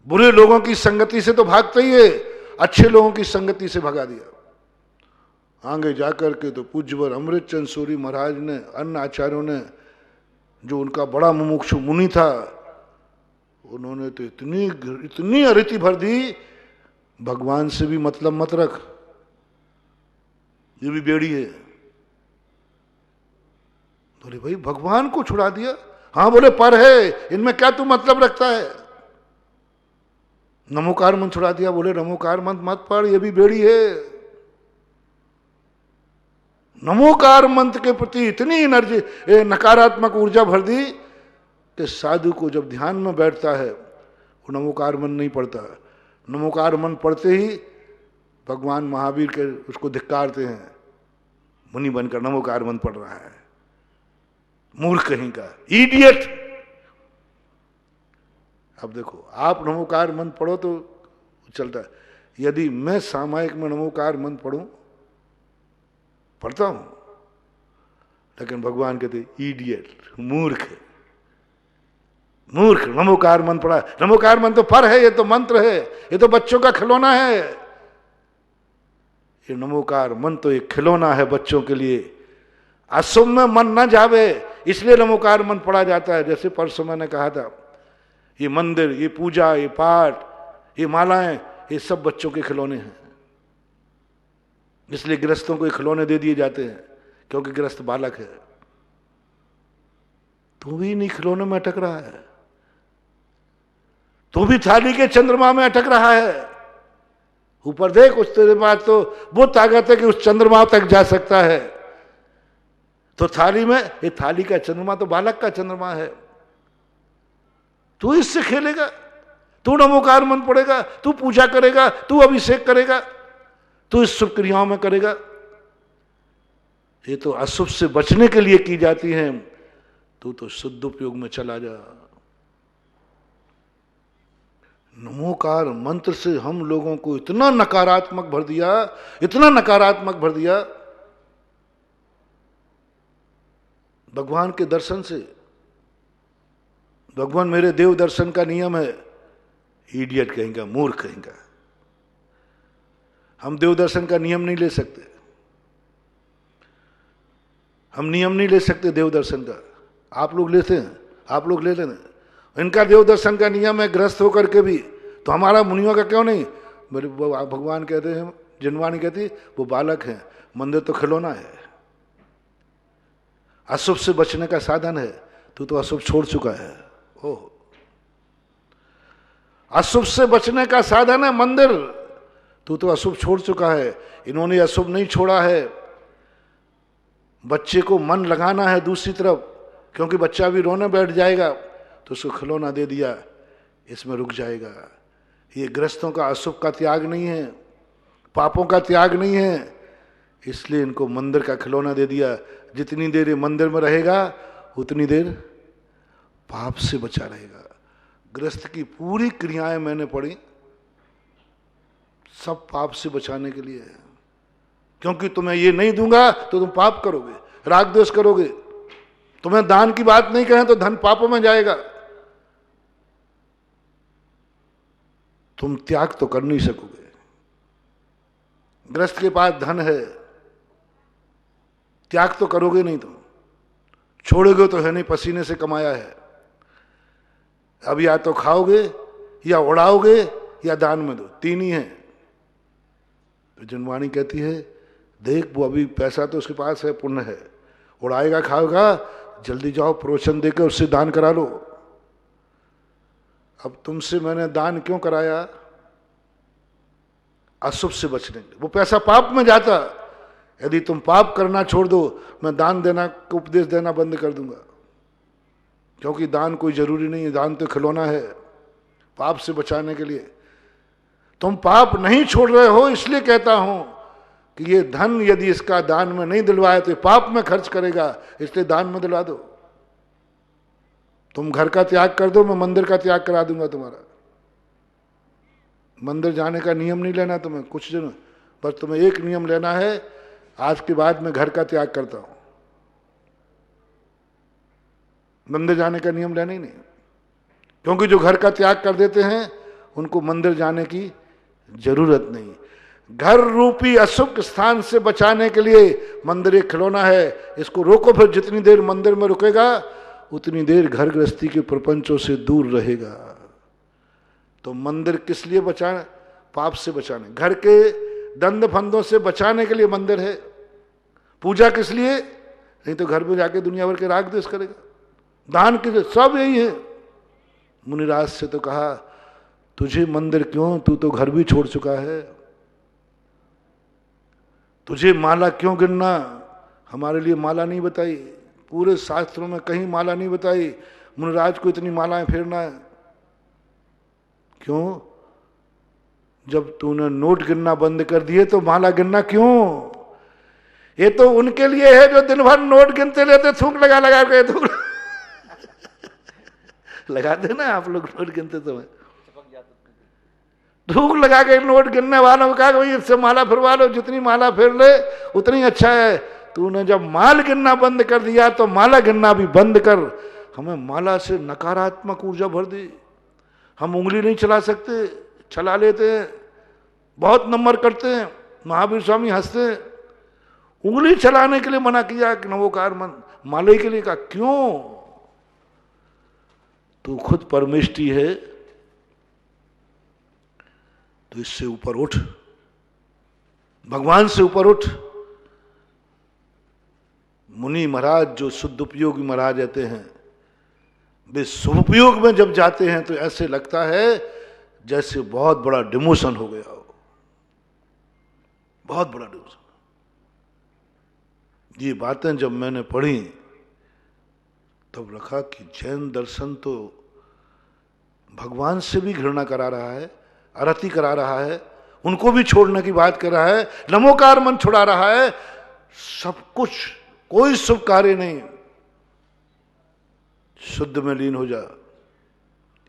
Speaker 1: बुरे लोगों की संगति से तो भागता ही है, अच्छे लोगों की संगति से भगा दिया। आगे जाकर के तो पूज्यवर अमृतचंद सूरी महाराज ने, अन्य आचार्यों ने, जो उनका बड़ा मुमुक्षु मुनि था, उन्होंने तो इतनी अरिति भर दी, भगवान से भी मतलब मत रख, ये भी बेड़ी है। बोले भाई भगवान को छुड़ा दिया? हाँ बोले पर है, इनमें क्या तू मतलब रखता है? नमोकार मंत्र छुड़ा दिया, बोले नमोकार मंत्र मत पढ़, ये भी बेड़ी है। नमोकार मंत्र के प्रति इतनी एनर्जी, नकारात्मक ऊर्जा भर दी कि साधु को जब ध्यान में बैठता है वो नमोकार मंत्र नहीं पढ़ता। नमोकार मंत्र पढ़ते ही भगवान महावीर के उसको धिक्कारते हैं, मुनि बनकर नमोकार मंत्र पढ़ रहा है, मूर्ख कहीं का, इडियट। अब देखो आप नमोकार मंत्र पढ़ो तो चलता है, यदि मैं सामायिक में नमोकार मंत्र पढ़ूं, पढ़ता हूं, लेकिन भगवान कहते इडियट, मूर्ख, मूर्ख, नमोकार मंत्र पढ़ा। नमोकार मंत्र तो पर है, ये तो मंत्र है, ये तो बच्चों का खिलौना है। ये नमोकार मंत्र तो एक खिलौना है बच्चों के लिए, अशुभ में मन न जावे इसलिए नमोकार मंत्र पढ़ा जाता है। जैसे परसों मैंने कहा था, ये मंदिर, ये पूजा, ये पाठ, ये मालाएं, ये सब बच्चों के खिलौने हैं, इसलिए गृहस्थों को खिलौने दे दिए जाते हैं, क्योंकि गृहस्थ बालक है। तू भी नहीं खिलौने में अटक रहा है, तू भी थाली के चंद्रमा में अटक रहा है। ऊपर देख, उस तेरे पास तो वो ताकत है कि उस चंद्रमा तक जा सकता है। तो थाली में, ये थाली का चंद्रमा तो बालक का चंद्रमा है, तू इससे खेलेगा, तू नमोकार मंत्र पढ़ेगा, तू पूजा करेगा, तू अभिषेक करेगा, तू इस शुभ क्रियाओं में करेगा। ये तो अशुभ से बचने के लिए की जाती हैं, तू तो शुद्ध उपयोग में चला जा। नमोकार मंत्र से हम लोगों को इतना नकारात्मक भर दिया, इतना नकारात्मक भर दिया। भगवान के दर्शन से, भगवान मेरे देव दर्शन का नियम है, इडियट कहेंगे, मूर्ख कहेंगे। हम देव दर्शन का नियम नहीं ले सकते, हम नियम नहीं ले सकते देव दर्शन का। आप लोग लेते हैं, आप लोग ले लेना। इनका देव दर्शन का नियम है गृहस्थ होकर के भी, तो हमारा मुनियों का क्यों नहीं? भगवान कहते हैं, जिनवाणी कहती वो बालक है, मंदिर तो खिलौना है, अशुभ से बचने का साधन है, तू तो अशुभ छोड़ चुका है। ओह, अशुभ से बचने का साधन है मंदिर, तू तो अशुभ छोड़ चुका है। इन्होंने अशुभ नहीं छोड़ा है, बच्चे को मन लगाना है दूसरी तरफ, क्योंकि बच्चा भी रोने बैठ जाएगा तो उसको खिलौना दे दिया, इसमें रुक जाएगा। ये गृहस्थों का अशुभ का त्याग नहीं है, पापों का त्याग नहीं है, इसलिए इनको मंदिर का खिलौना दे दिया। जितनी देर ये मंदिर में रहेगा उतनी देर पाप से बचा रहेगा। गृहस्थ की पूरी क्रियाएं मैंने पढ़ी, सब पाप से बचाने के लिए है, क्योंकि तुम्हें ये नहीं दूंगा तो तुम पाप करोगे, राग द्वेष करोगे। तुम्हें दान की बात नहीं कहें तो धन पापों में जाएगा, तुम त्याग तो कर नहीं सकोगे। गृहस्थ के पास धन है, त्याग तो करोगे नहीं, तुम छोड़ोगे तो है नहीं, पसीने से कमाया है। अब या तो खाओगे या उड़ाओगे या दान में दो, तीन ही है। तो जनवाणी कहती है, देख वो अभी पैसा तो उसके पास है, पुण्य है, उड़ाएगा खाएगा, जल्दी जाओ प्रोशन देकर उससे दान करा लो। अब तुमसे मैंने दान क्यों कराया? अशुभ से बचने के। वो पैसा पाप में जाता, यदि तुम पाप करना छोड़ दो, मैं दान देना को उपदेश देना बंद कर दूंगा, क्योंकि दान कोई जरूरी नहीं है, दान तो खिलौना है पाप से बचाने के लिए। तुम पाप नहीं छोड़ रहे हो, इसलिए कहता हूं कि ये धन यदि इसका दान में नहीं दिलवाए तो पाप में खर्च करेगा, इसलिए दान में दिलवा दो। तुम घर का त्याग कर दो, मैं मंदिर का त्याग करा दूंगा तुम्हारा। मंदिर जाने का नियम नहीं लेना तुम्हें कुछ दिन, बस तुम्हें एक नियम लेना है, आज के बाद मैं घर का त्याग करता हूं। मंदिर जाने का नियम लेना ही नहीं, क्योंकि जो घर का त्याग कर देते हैं उनको मंदिर जाने की जरूरत नहीं। घर रूपी अशुभ स्थान से बचाने के लिए मंदिर एक खिलौना है, इसको रोको, फिर जितनी देर मंदिर में रुकेगा उतनी देर घर गृहस्थी के प्रपंचों से दूर रहेगा। तो मंदिर किस लिए बचाना? पाप से बचाने, घर के दंड फंदों से बचाने के लिए मंदिर है। पूजा किस लिए? नहीं तो घर में जाके दुनिया भर के राग द्वेष करेगा। दान किस लिए? सब यही है। मुनिराज से तो कहा तुझे मंदिर क्यों, तू तो घर भी छोड़ चुका है। तुझे माला क्यों गिनना? हमारे लिए माला नहीं बताई, पूरे शास्त्रों में कहीं माला नहीं बताई। मुनिराज को इतनी मालाएं फेरना है क्यों? जब तूने नोट गिनना बंद कर दिए तो माला गिनना क्यों? ये तो उनके लिए है जो दिन भर नोट गिनते रहते, थूक लगा लगा के थूक लगाते ना आप लोग नोट गिनते समय, थूक लगा के नोट गिनने वालों को कहा भाई इससे माला फिरवा लो, जितनी माला फिर ले उतनी अच्छा है। तूने जब माल गिनना बंद कर दिया तो माला गिनना भी बंद कर। हमें माला से नकारात्मक ऊर्जा भर दी, हम उंगली नहीं चला सकते, चला लेते हैं, बहुत नंबर करते हैं। महावीर स्वामी हंसते हैं, उंगली चलाने के लिए मना किया कि नवोकार मन, माले के लिए कहा क्यों? तू खुद परमेष्टि है, तो इससे ऊपर उठ, भगवान से ऊपर उठ। मुनि महाराज जो शुद्ध उपयोगी महाराज रहते हैं, वे शुभोपयोग में जब जाते हैं तो ऐसे लगता है जैसे बहुत बड़ा डिमोशन हो गया हो, बहुत बड़ा डिमोशन। ये बातें जब मैंने पढ़ी तब रखा कि जैन दर्शन तो भगवान से भी घृणा करा रहा है, अरति करा रहा है, उनको भी छोड़ने की बात कर रहा है, नमोकार मन छुड़ा रहा है, सब कुछ, कोई शुभ कार्य नहीं। शुद्ध में लीन हो जा,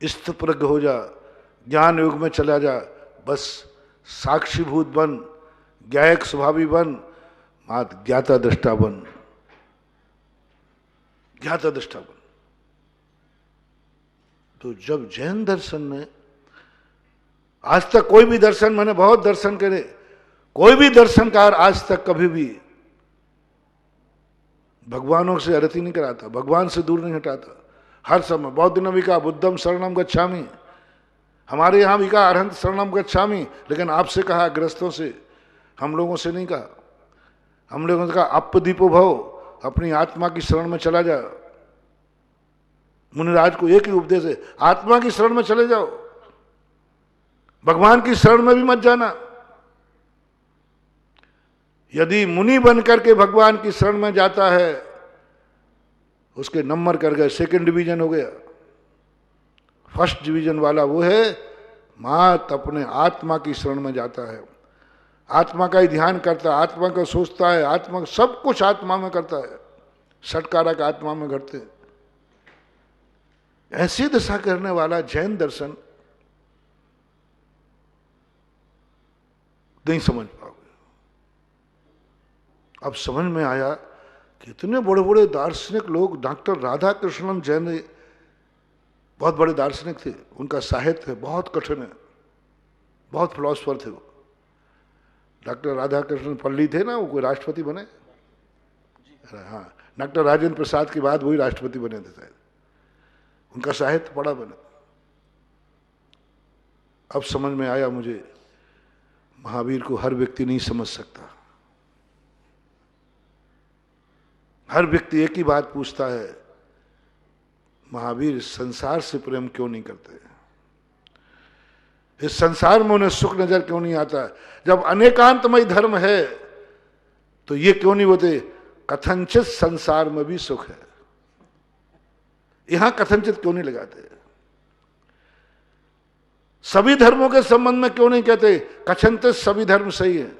Speaker 1: स्थितप्रज्ञ हो जा, ज्ञान योग में चला जा, बस साक्षीभूत बन, ज्ञायक स्वभावी बन, मात ज्ञाता दृष्टा बन, ज्ञाता दृष्टा बन। तो जब जैन दर्शन ने, आज तक कोई भी दर्शन, मैंने बहुत दर्शन करे, कोई भी दर्शनकार आज तक कभी भी भगवानों से अरति नहीं कराता, भगवान से दूर नहीं हटाता। हर समय बौद्ध ने भी कहा बुद्धम शरणम गच्छामि, हमारे यहां भी कहा अरहंत शरणम गच्छामि, लेकिन आपसे कहा गृहस्थों से, हम लोगों से नहीं कहा। हम लोगों ने कहा अपदीपो भव, अपनी आत्मा की शरण में चला जा। मुनिराज को एक ही उपदेश है, आत्मा की शरण में चले जाओ, भगवान की शरण में भी मत जाना। यदि मुनि बनकर के भगवान की शरण में जाता है, उसके नंबर कर गए, सेकंड डिवीजन हो गया। फर्स्ट डिवीजन वाला वो है मात अपने आत्मा की शरण में जाता है, आत्मा का ही ध्यान करता है, आत्मा का सोचता है, आत्मा सब कुछ आत्मा में करता है, षटकारक आत्मा में घटते हैं। ऐसी दशा करने वाला जैन दर्शन नहीं समझ पाओगे। अब समझ में आया कि इतने बड़े बड़े दार्शनिक लोग, डॉक्टर राधा कृष्णन जैन बहुत बड़े दार्शनिक थे, उनका साहित्य बहुत कठिन है, बहुत फिलोसफर थे वो। डॉक्टर राधा कृष्णन पल्ली थे ना, वो कोई राष्ट्रपति बने, हाँ, डॉक्टर राजेंद्र प्रसाद के बाद वही राष्ट्रपति बने थे शायद। उनका साहित्य पढ़ा बना। अब समझ में आया मुझे, महावीर को हर व्यक्ति नहीं समझ सकता। हर व्यक्ति एक ही बात पूछता है, महावीर संसार से प्रेम क्यों नहीं करते, इस संसार में उन्हें सुख नजर क्यों नहीं आता? जब अनेकांतमय धर्म है तो ये क्यों नहीं होते? कथनचित संसार में भी सुख है, यहां कथनचित क्यों नहीं लगाते? सभी धर्मों के संबंध में क्यों नहीं कहते कथनचित सभी धर्म सही है?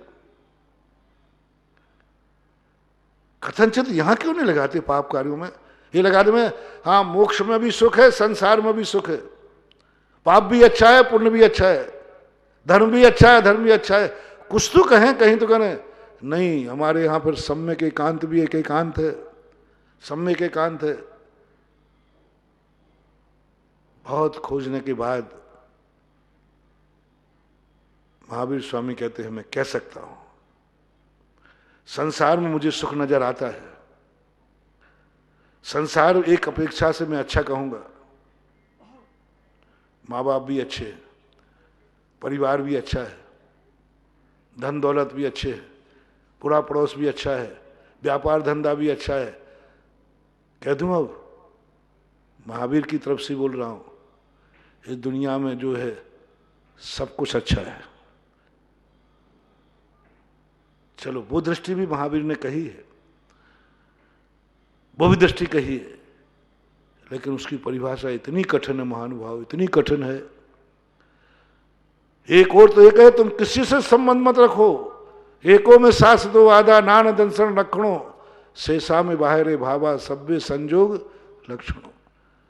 Speaker 1: कथनचित यहां क्यों नहीं लगाते पाप कार्यों में? ये लगा दे में, हाँ मोक्ष में भी सुख है, संसार में भी सुख है, पाप भी अच्छा है, पुण्य भी अच्छा है, धर्म भी अच्छा है, धर्म भी अच्छा है। कुछ तो कहें, कहीं तो कहें नहीं हमारे यहां पर सम्यक एकांत भी एक एकांत है, सम्यक एकांत है। बहुत खोजने के बाद महावीर स्वामी कहते हैं मैं कह सकता हूं, संसार में मुझे सुख नजर आता है। संसार एक अपेक्षा से मैं अच्छा कहूंगा, माँ बाप भी अच्छे हैं, परिवार भी अच्छा है, धन दौलत भी अच्छे है, पूरा पड़ोस भी अच्छा है, व्यापार धंधा भी अच्छा है। कह दूं अब महावीर की तरफ से बोल रहा हूं, इस दुनिया में जो है सब कुछ अच्छा है। चलो वो दृष्टि भी महावीर ने कही है, वो भी दृष्टि कही है, लेकिन उसकी परिभाषा इतनी कठिन है महानुभाव, इतनी कठिन है। एक और तो एक है तुम किसी से संबंध मत रखो, एको में सास दो आधा नान दंसन लक्षणों, शेषा में बाहरे भावा सभ्य संजोग लक्षणों।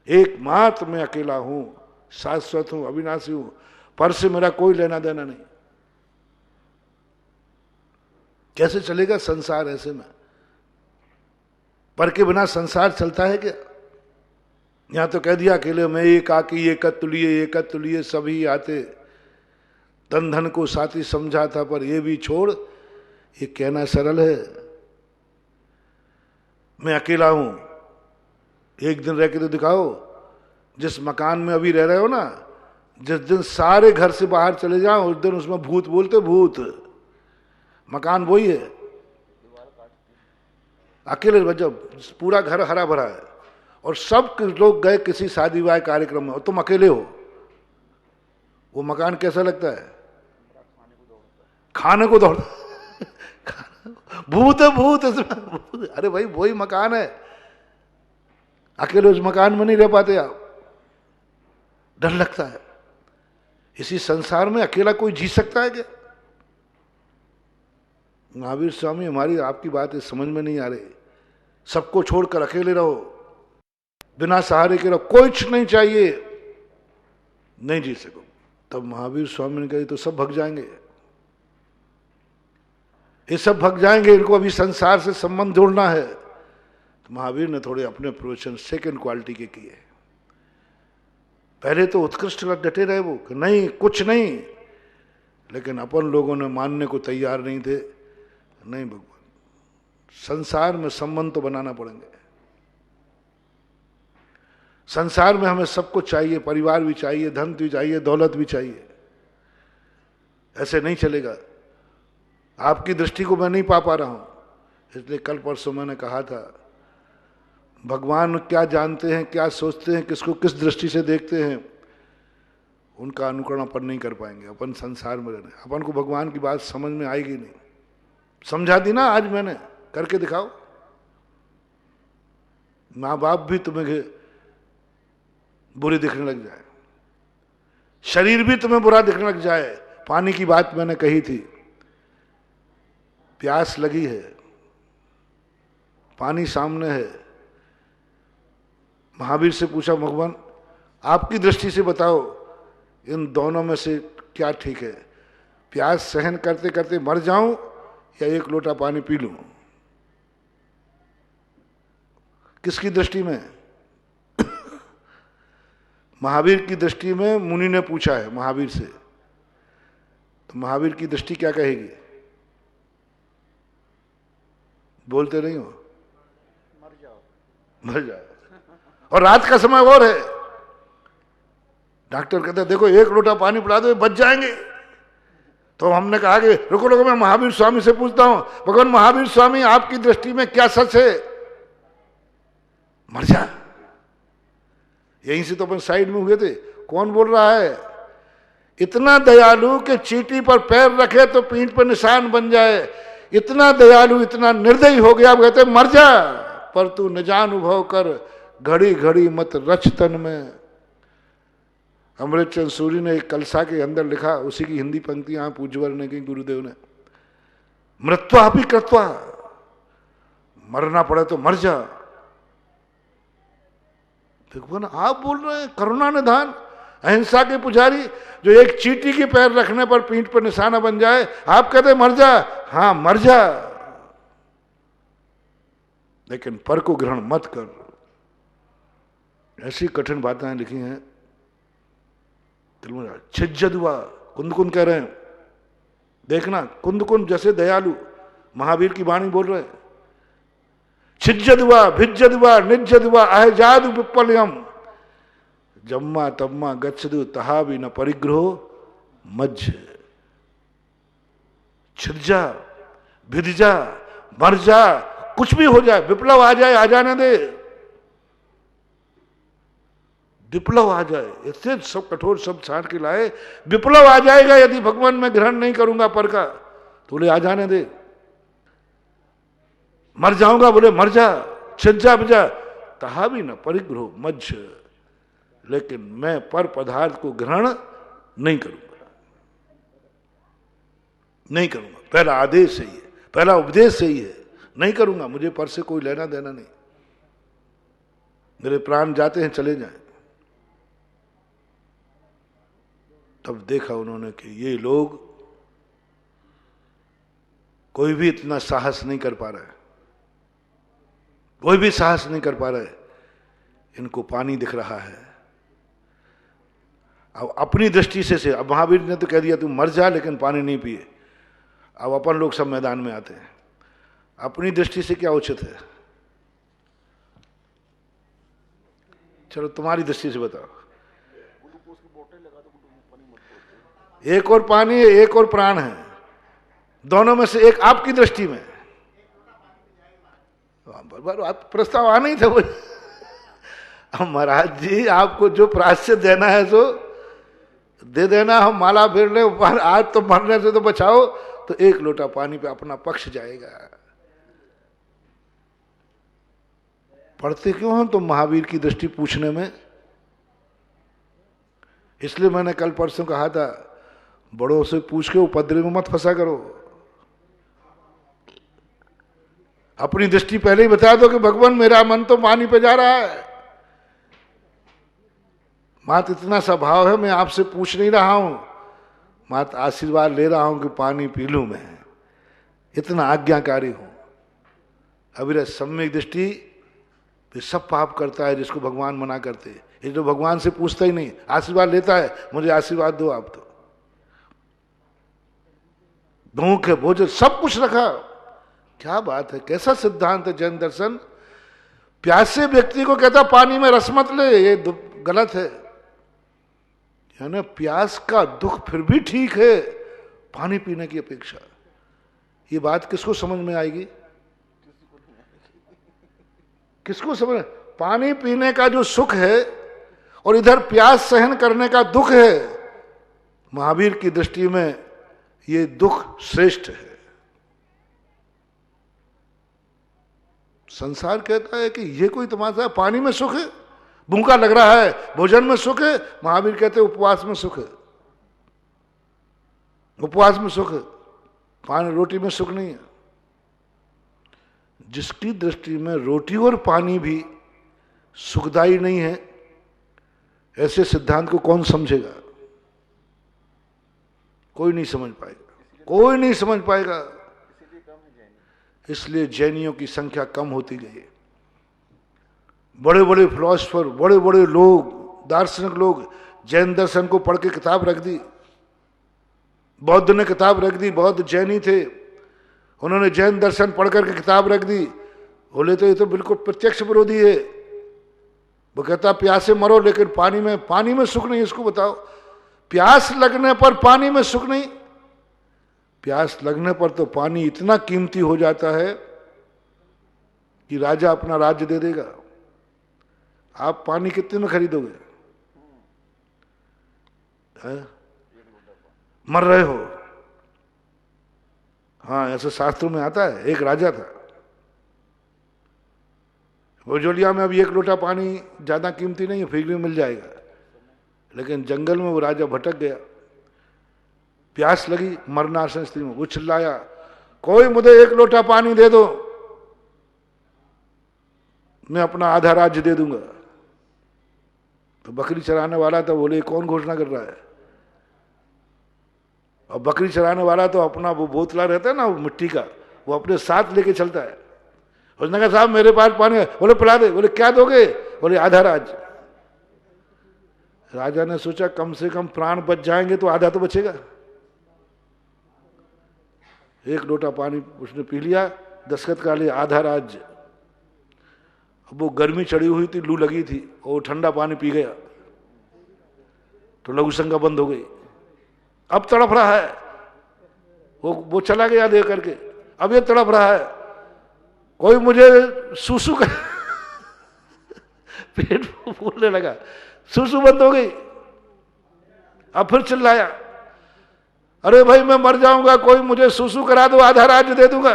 Speaker 1: एकमात्र मैं अकेला हूं, शाश्वत हूं, अविनाशी हूं, पर से मेरा कोई लेना देना नहीं। कैसे चलेगा संसार ऐसे में? पर के बिना संसार चलता है क्या? यहां तो कह दिया अकेले में एक आकी एकत्व लिए सभी आते, तन धन को साथी समझा था पर ये भी छोड़, ये कहना सरल है। मैं अकेला हूं, एक दिन रह के तो दिखाओ। जिस मकान में अभी रह रहे हो ना, जिस दिन सारे घर से बाहर चले जाओ उस दिन उसमें भूत बोलते, भूत। मकान वही है, अकेले जब पूरा घर हरा भरा है और सब लोग गए किसी शादी विवाह कार्यक्रम में और तुम अकेले हो, वो मकान कैसा लगता है? खाने को दौड़ भूत है, भूत है। अरे भाई वही मकान है, अकेले उस मकान में नहीं रह पाते आप, डर लगता है। इसी संसार में अकेला कोई जी सकता है क्या? महावीर स्वामी हमारी आपकी बात समझ में नहीं आ रही। सबको छोड़कर अकेले रहो, बिना सहारे के रहो, कुछ नहीं चाहिए, नहीं जी सको। तब महावीर स्वामी ने कही तो सब भग जाएंगे, ये सब भग जाएंगे, इनको अभी संसार से संबंध जोड़ना है। तो महावीर ने थोड़े अपने प्रवचन सेकंड क्वालिटी के किए। पहले तो उत्कृष्ट डटे रहे वो कि नहीं कुछ नहीं, लेकिन अपन लोगों ने मानने को तैयार नहीं थे। नहीं भगवान, संसार में संबंध तो बनाना पड़ेंगे। संसार में हमें सब कुछ चाहिए, परिवार भी चाहिए, धन भी चाहिए, दौलत भी चाहिए। ऐसे नहीं चलेगा। आपकी दृष्टि को मैं नहीं पा रहा हूं, इसलिए कल परसों मैंने कहा था भगवान क्या जानते हैं, क्या सोचते हैं, किसको किस दृष्टि से देखते हैं, उनका अनुकरण अपन नहीं कर पाएंगे। अपन संसार में रहने, अपन को भगवान की बात समझ में आएगी नहीं। समझा दी ना आज मैंने, करके दिखाओ। माँ बाप भी तुम्हें बुरी दिखने लग जाए, शरीर भी तुम्हें बुरा दिखने लग जाए। पानी की बात मैंने कही थी, प्यास लगी है, पानी सामने है, महावीर से पूछा भगवान आपकी दृष्टि से बताओ इन दोनों में से क्या ठीक है, प्यास सहन करते करते मर जाऊं या एक लोटा पानी पी लूं? किसकी दृष्टि में? महावीर की दृष्टि में। मुनि ने पूछा है महावीर से, तो महावीर की दृष्टि क्या कहेगी? बोलते नहीं हो, मर जाओ। और रात का समय और है, डॉक्टर कहते देखो एक लोटा पानी पिला दो बच जाएंगे। तो हमने कहा कि रुको रुको, मैं महावीर स्वामी से पूछता हूं, भगवान महावीर स्वामी आपकी दृष्टि में क्या सच है? मर जा। यहीं से तो अपन साइड में हुए थे। कौन बोल रहा है? इतना दयालु कि चींटी पर पैर रखे तो पीठ पर निशान बन जाए, इतना दयालु, इतना निर्दयी हो गया। कहते मर जा, पर तू निजानुभव कर, घड़ी घड़ी मत रच तन में। अमृतचंद सूरी ने एक कलसा के अंदर लिखा, उसी की हिंदी पंक्तियां पूज्यवर ने की, गुरुदेव ने, मृत्वा भी कृत्वा, मरना पड़े तो मर जा। भगवान आप बोल रहे हैं करुणा निधान, अहिंसा के पुजारी, जो एक चींटी के पैर रखने पर पीठ पर निशाना बन जाए, आप कहते मर जा। हां मर जा, लेकिन पर को ग्रहण मत कर। ऐसी कठिन बातें लिखी हैं। छिज्जदुआ, कुंद कुंद कह रहे हैं, देखना कुंद कुंद जैसे दयालु महावीर की वाणी बोल रहे हैं। छिज्जदुआ भिज्जदुआ निज्जदुआ अहजादु विप्पल्यम जम्मा तम्मा गच्छदु तहा भी न परिग्रहो मज्ज। छिज्जा भिजा मर जा, कुछ भी हो जाए, विप्लव आ जाए, आ जाने दे, विप्लव आ जाए। इससे सब कठोर शब्द छाट के लाए, विप्लव आ जाएगा यदि भगवान मैं ग्रहण नहीं करूंगा पर का, तो बोले आ जाने दे। मर जाऊंगा, बोले मर जा, छिज्जा बिजा तहा भी न परिग्रहो मज्ज, लेकिन मैं पर पदार्थ को ग्रहण नहीं करूंगा, नहीं करूंगा। पहला आदेश सही है, पहला उपदेश सही है, नहीं करूंगा, मुझे पर से कोई लेना देना नहीं, मेरे प्राण जाते हैं चले जाएं। तब देखा उन्होंने कि ये लोग कोई भी इतना साहस नहीं कर पा रहा है, कोई भी साहस नहीं कर पा रहा है। इनको पानी दिख रहा है, अब अपनी दृष्टि से अब महावीर ने तो कह दिया तुम मर जा लेकिन पानी नहीं पिए। अब अपन लोग सब मैदान में आते हैं, अपनी दृष्टि से क्या उचित है? चलो तुम्हारी दृष्टि से बताओ। एक और पानी है, एक और प्राण है, दोनों में से एक आपकी दृष्टि में, आप प्रस्ताव आना ही था वो। महाराज जी आपको जो प्रायश्चित देना है सो दे देना, हम माला फेर ले, आज तो मरने से तो बचाओ, तो एक लोटा पानी पे अपना पक्ष जाएगा। पढ़ते क्यों हम तो महावीर की दृष्टि पूछने में? इसलिए मैंने कल परसों कहा था बड़ों से पूछ के उपद्रव में मत फंसा करो। अपनी दृष्टि पहले ही बता दो कि भगवान मेरा मन तो पानी पे जा रहा है, मात इतना सा भाव है, मैं आपसे पूछ नहीं रहा हूं, मात आशीर्वाद ले रहा हूं कि पानी पी लूं, मैं इतना आज्ञाकारी हूं। अविरत सम्यक दृष्टि भी सब पाप करता है जिसको भगवान मना करते। ये जो भगवान से पूछता ही नहीं, आशीर्वाद लेता है, मुझे आशीर्वाद दो आप, तो भूख है भोजन सब कुछ रखा। क्या बात है, कैसा सिद्धांत है जैन दर्शन। प्यासे व्यक्ति को कहता पानी में रस मत ले, ये गलत है। यानी प्यास का दुख फिर भी ठीक है पानी पीने की अपेक्षा। ये बात किसको समझ में आएगी? किसको समझ? पानी पीने का जो सुख है और इधर प्यास सहन करने का दुख है, महावीर की दृष्टि में ये दुख श्रेष्ठ है। संसार कहता है कि ये कोई तमाशा है, पानी में सुख है, भूखा लग रहा है, भोजन में सुख है। महावीर कहते हैं उपवास में सुख है, उपवास में सुख है, पानी रोटी में सुख नहीं है। जिसकी दृष्टि में रोटी और पानी भी सुखदायी नहीं है, ऐसे सिद्धांत को कौन समझेगा? कोई नहीं समझ पाएगा, कोई नहीं समझ पाएगा। इसलिए जैनियों की संख्या कम होती गई। बड़े बड़े फिलोसफर, बड़े बड़े लोग, दार्शनिक लोग जैन दर्शन को पढ़ के किताब रख दी। बौद्ध ने किताब रख दी, बौद्ध जैनी थे, उन्होंने जैन दर्शन पढ़ करके किताब रख दी। बोले तो ये तो बिल्कुल प्रत्यक्ष विरोधी है। वो कहता प्यासे मरो लेकिन पानी में सुख नहीं। इसको बताओ, प्यास लगने पर पानी में सुख नहीं? प्यास लगने पर तो पानी इतना कीमती हो जाता है कि राजा अपना राज्य दे देगा। आप पानी कितने में खरीदोगे? मर रहे हो। हाँ, ऐसे शास्त्रों में आता है। एक राजा था भोजोलिया में, अभी एक लोटा पानी ज्यादा कीमती नहीं है, फ्री में मिल जाएगा, लेकिन जंगल में वो राजा भटक गया, प्यास लगी, मरनाशन स्थिति में, वो चिल्लाया कोई मुझे एक लोटा पानी दे दो। मैं अपना आधा राज्य दे दूंगा। तो बकरी चराने वाला तो बोले कौन घोषणा कर रहा है? और बकरी चराने वाला तो अपना वो बोतला रहता है ना वो मिट्टी का, वो अपने साथ लेके चलता है। उसने कहा साहब मेरे पास पानी है। बोले पिला दे। बोले क्या दोगे? बोले आधा राज्य। राजा ने सोचा कम से कम प्राण बच जाएंगे तो आधा तो बचेगा। एक लोटा पानी उसने पी लिया, दस्तखत का लिया, आधा राज्य। अब वो गर्मी चढ़ी हुई थी, लू लगी थी, और ठंडा पानी पी गया तो लघु शंका बंद हो गई। अब तड़प रहा है, वो चला गया दे करके, अब ये तड़प रहा है, कोई मुझे सुसु कर पेट फूलने लगा, सुसु बंद हो गई। अब फिर चिल्लाया, अरे भाई मैं मर जाऊंगा, कोई मुझे सुसु करा दो, आधा राज्य दे दूंगा।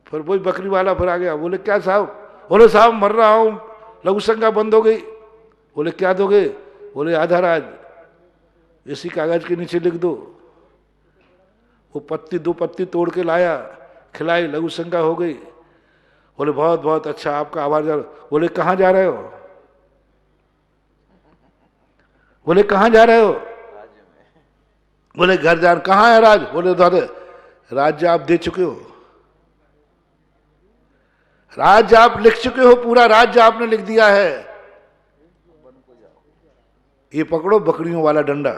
Speaker 1: फिर वही बकरी वाला फिर आ गया। बोले क्या साहब? बोले साहब मर रहा हूं, लघु शंका बंद हो गई। बोले क्या दोगे? बोले आधा राज्य। इसी कागज के नीचे लिख दो। वो पत्ती, 2 पत्ती तोड़ के लाया, खिलाई, लघु शंका हो गई। बोले बहुत बहुत अच्छा, आपका आभार। बोले कहाँ जा रहे हो? बोले कहाँ जा रहे हो? बोले घर जा। कहाँ है राज? बोले दादा राज्य आप दे चुके हो, राज्य आप लिख चुके हो, पूरा राज्य आपने लिख दिया है। ये पकड़ो बकरियों वाला डंडा।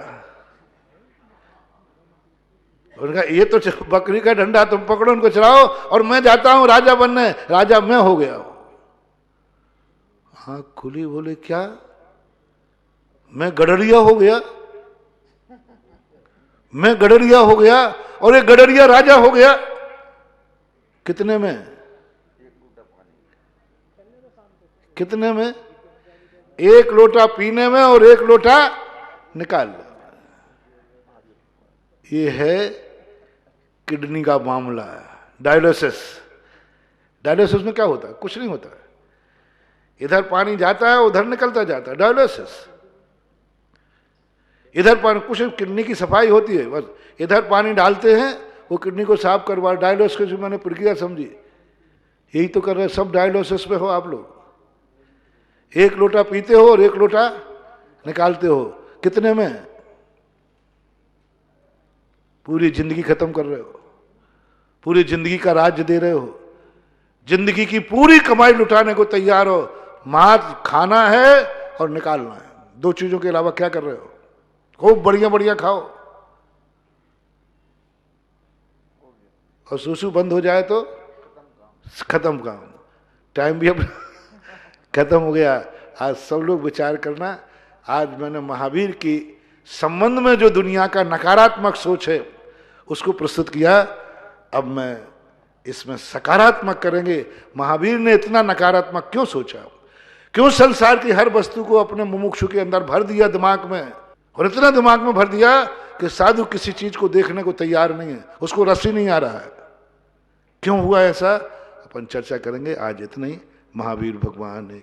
Speaker 1: उनका ये तो बकरी का डंडा, तुम पकड़ो, उनको चलाओ, और मैं जाता हूं राजा बनने। राजा मैं हो गया। हाँ खुली। बोले क्या? मैं गडरिया हो गया? मैं गडरिया हो गया और ये गडरिया राजा हो गया? कितने में? कितने में? 1 लोटा पीने में और 1 लोटा निकाल लो। ये है किडनी का मामला, डायलिसिस। डायलिसिस में क्या होता है? कुछ नहीं होता है, इधर पानी जाता है उधर निकलता जाता है, डायलिसिस। इधर पानी, कुछ किडनी की सफाई होती है, बस इधर पानी डालते हैं, वो किडनी को साफ करवा। डायलिसिस की मैंने प्रक्रिया समझी, यही तो कर रहे। सब डायलिसिस में हो आप लोग। 1 लोटा पीते हो और 1 लोटा निकालते हो। कितने में? पूरी जिंदगी खत्म कर रहे हो, पूरी जिंदगी का राज्य दे रहे हो, जिंदगी की पूरी कमाई लुटाने को तैयार हो। मात्र खाना है और निकालना है, 2 चीजों के अलावा क्या कर रहे हो? खूब बढ़िया बढ़िया खाओ, और सुसु बंद हो जाए तो खत्म काम। टाइम भी अब खत्म हो गया। आज सब लोग विचार करना। आज मैंने महावीर की संबंध में जो दुनिया का नकारात्मक सोच है उसको प्रस्तुत किया। अब मैं इसमें सकारात्मक करेंगे। महावीर ने इतना नकारात्मक क्यों सोचा? क्यों संसार की हर वस्तु को अपने मुमुक्षु के अंदर भर दिया दिमाग में, और इतना दिमाग में भर दिया कि साधु किसी चीज को देखने को तैयार नहीं है, उसको रस ही नहीं आ रहा है। क्यों हुआ ऐसा? अपन चर्चा करेंगे। आज इतना ही। महावीर भगवान ने